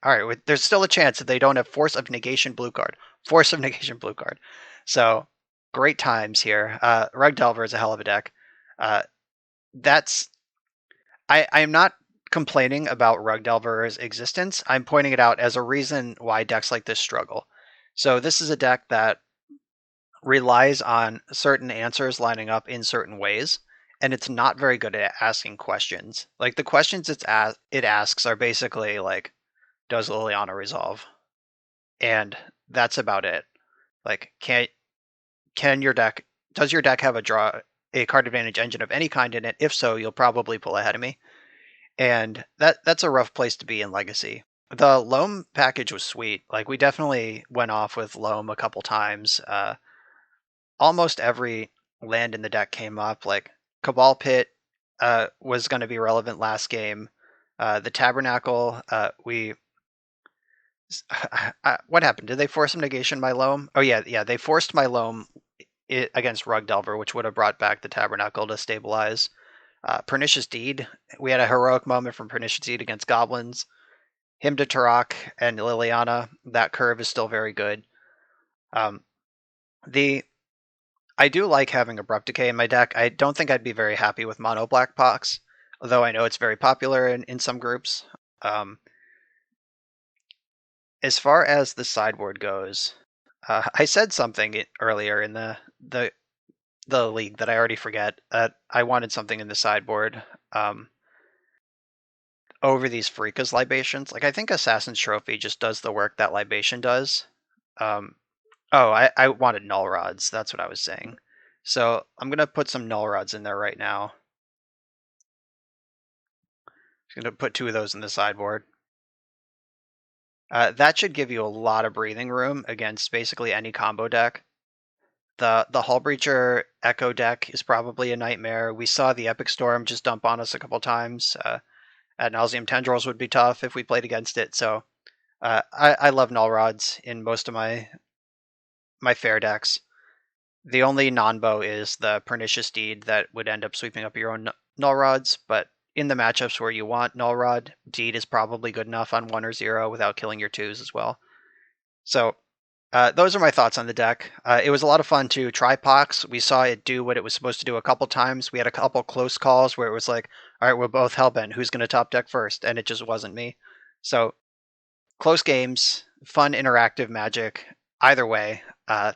Speaker 2: right, there's still a chance that they don't have Force of Negation blue card. So, great times here. Rug Delver is a hell of a deck. I'm not complaining about Rug Delver's existence. I'm pointing it out as a reason why decks like this struggle. So this is a deck that relies on certain answers lining up in certain ways, and it's not very good at asking questions. Like the questions it asks are basically like, does Liliana resolve? And that's about it. Like, can your deck does your deck have a card advantage engine of any kind in it? If so, you'll probably pull ahead of me. And that's a rough place to be in Legacy. The Loam package was sweet. Like, we definitely went off with Loam a couple times. Almost every land in the deck came up. Like, Cabal Pit was going to be relevant last game. The Tabernacle, what happened? Did they force some negation by Loam? Oh yeah, they forced my Loam against Rug Delver, which would have brought back the Tabernacle to stabilize. Pernicious Deed, we had a heroic moment from Pernicious Deed against Goblins. Hymn to Turok and Liliana, that curve is still very good. Um, I do like having Abrupt Decay in my deck. I don't think I'd be very happy with Mono Black Pox, although I know it's very popular in some groups. As far as the sideboard goes, I said something earlier in the league that I already forget. I wanted something in the sideboard over these Freeka's libations. Like, I think Assassin's Trophy just does the work that libation does. I wanted null rods. That's what I was saying. So I'm gonna put some null rods in there right now. I'm gonna put 2 of those in the sideboard. That should give you a lot of breathing room against basically any combo deck. The Hull Breacher Echo deck is probably a nightmare. We saw the Epic Storm just dump on us a couple times. Ad Nauseam Tendrils would be tough if we played against it. So I love null rods in most of my fair decks. The only non-bow is the Pernicious Deed that would end up sweeping up your own null rods, but in the matchups where you want null rod, Deed is probably good enough on 1 or 0 without killing your 2s as well. So those are my thoughts on the deck. It was a lot of fun to try Pox. We saw it do what it was supposed to do a couple times. We had a couple close calls where it was like, all right, we're both hellbent. Who's going to top deck first? And it just wasn't me. So close games, fun interactive Magic. Either way,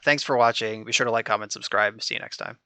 Speaker 2: thanks for watching. Be sure to like, comment, subscribe. See you next time.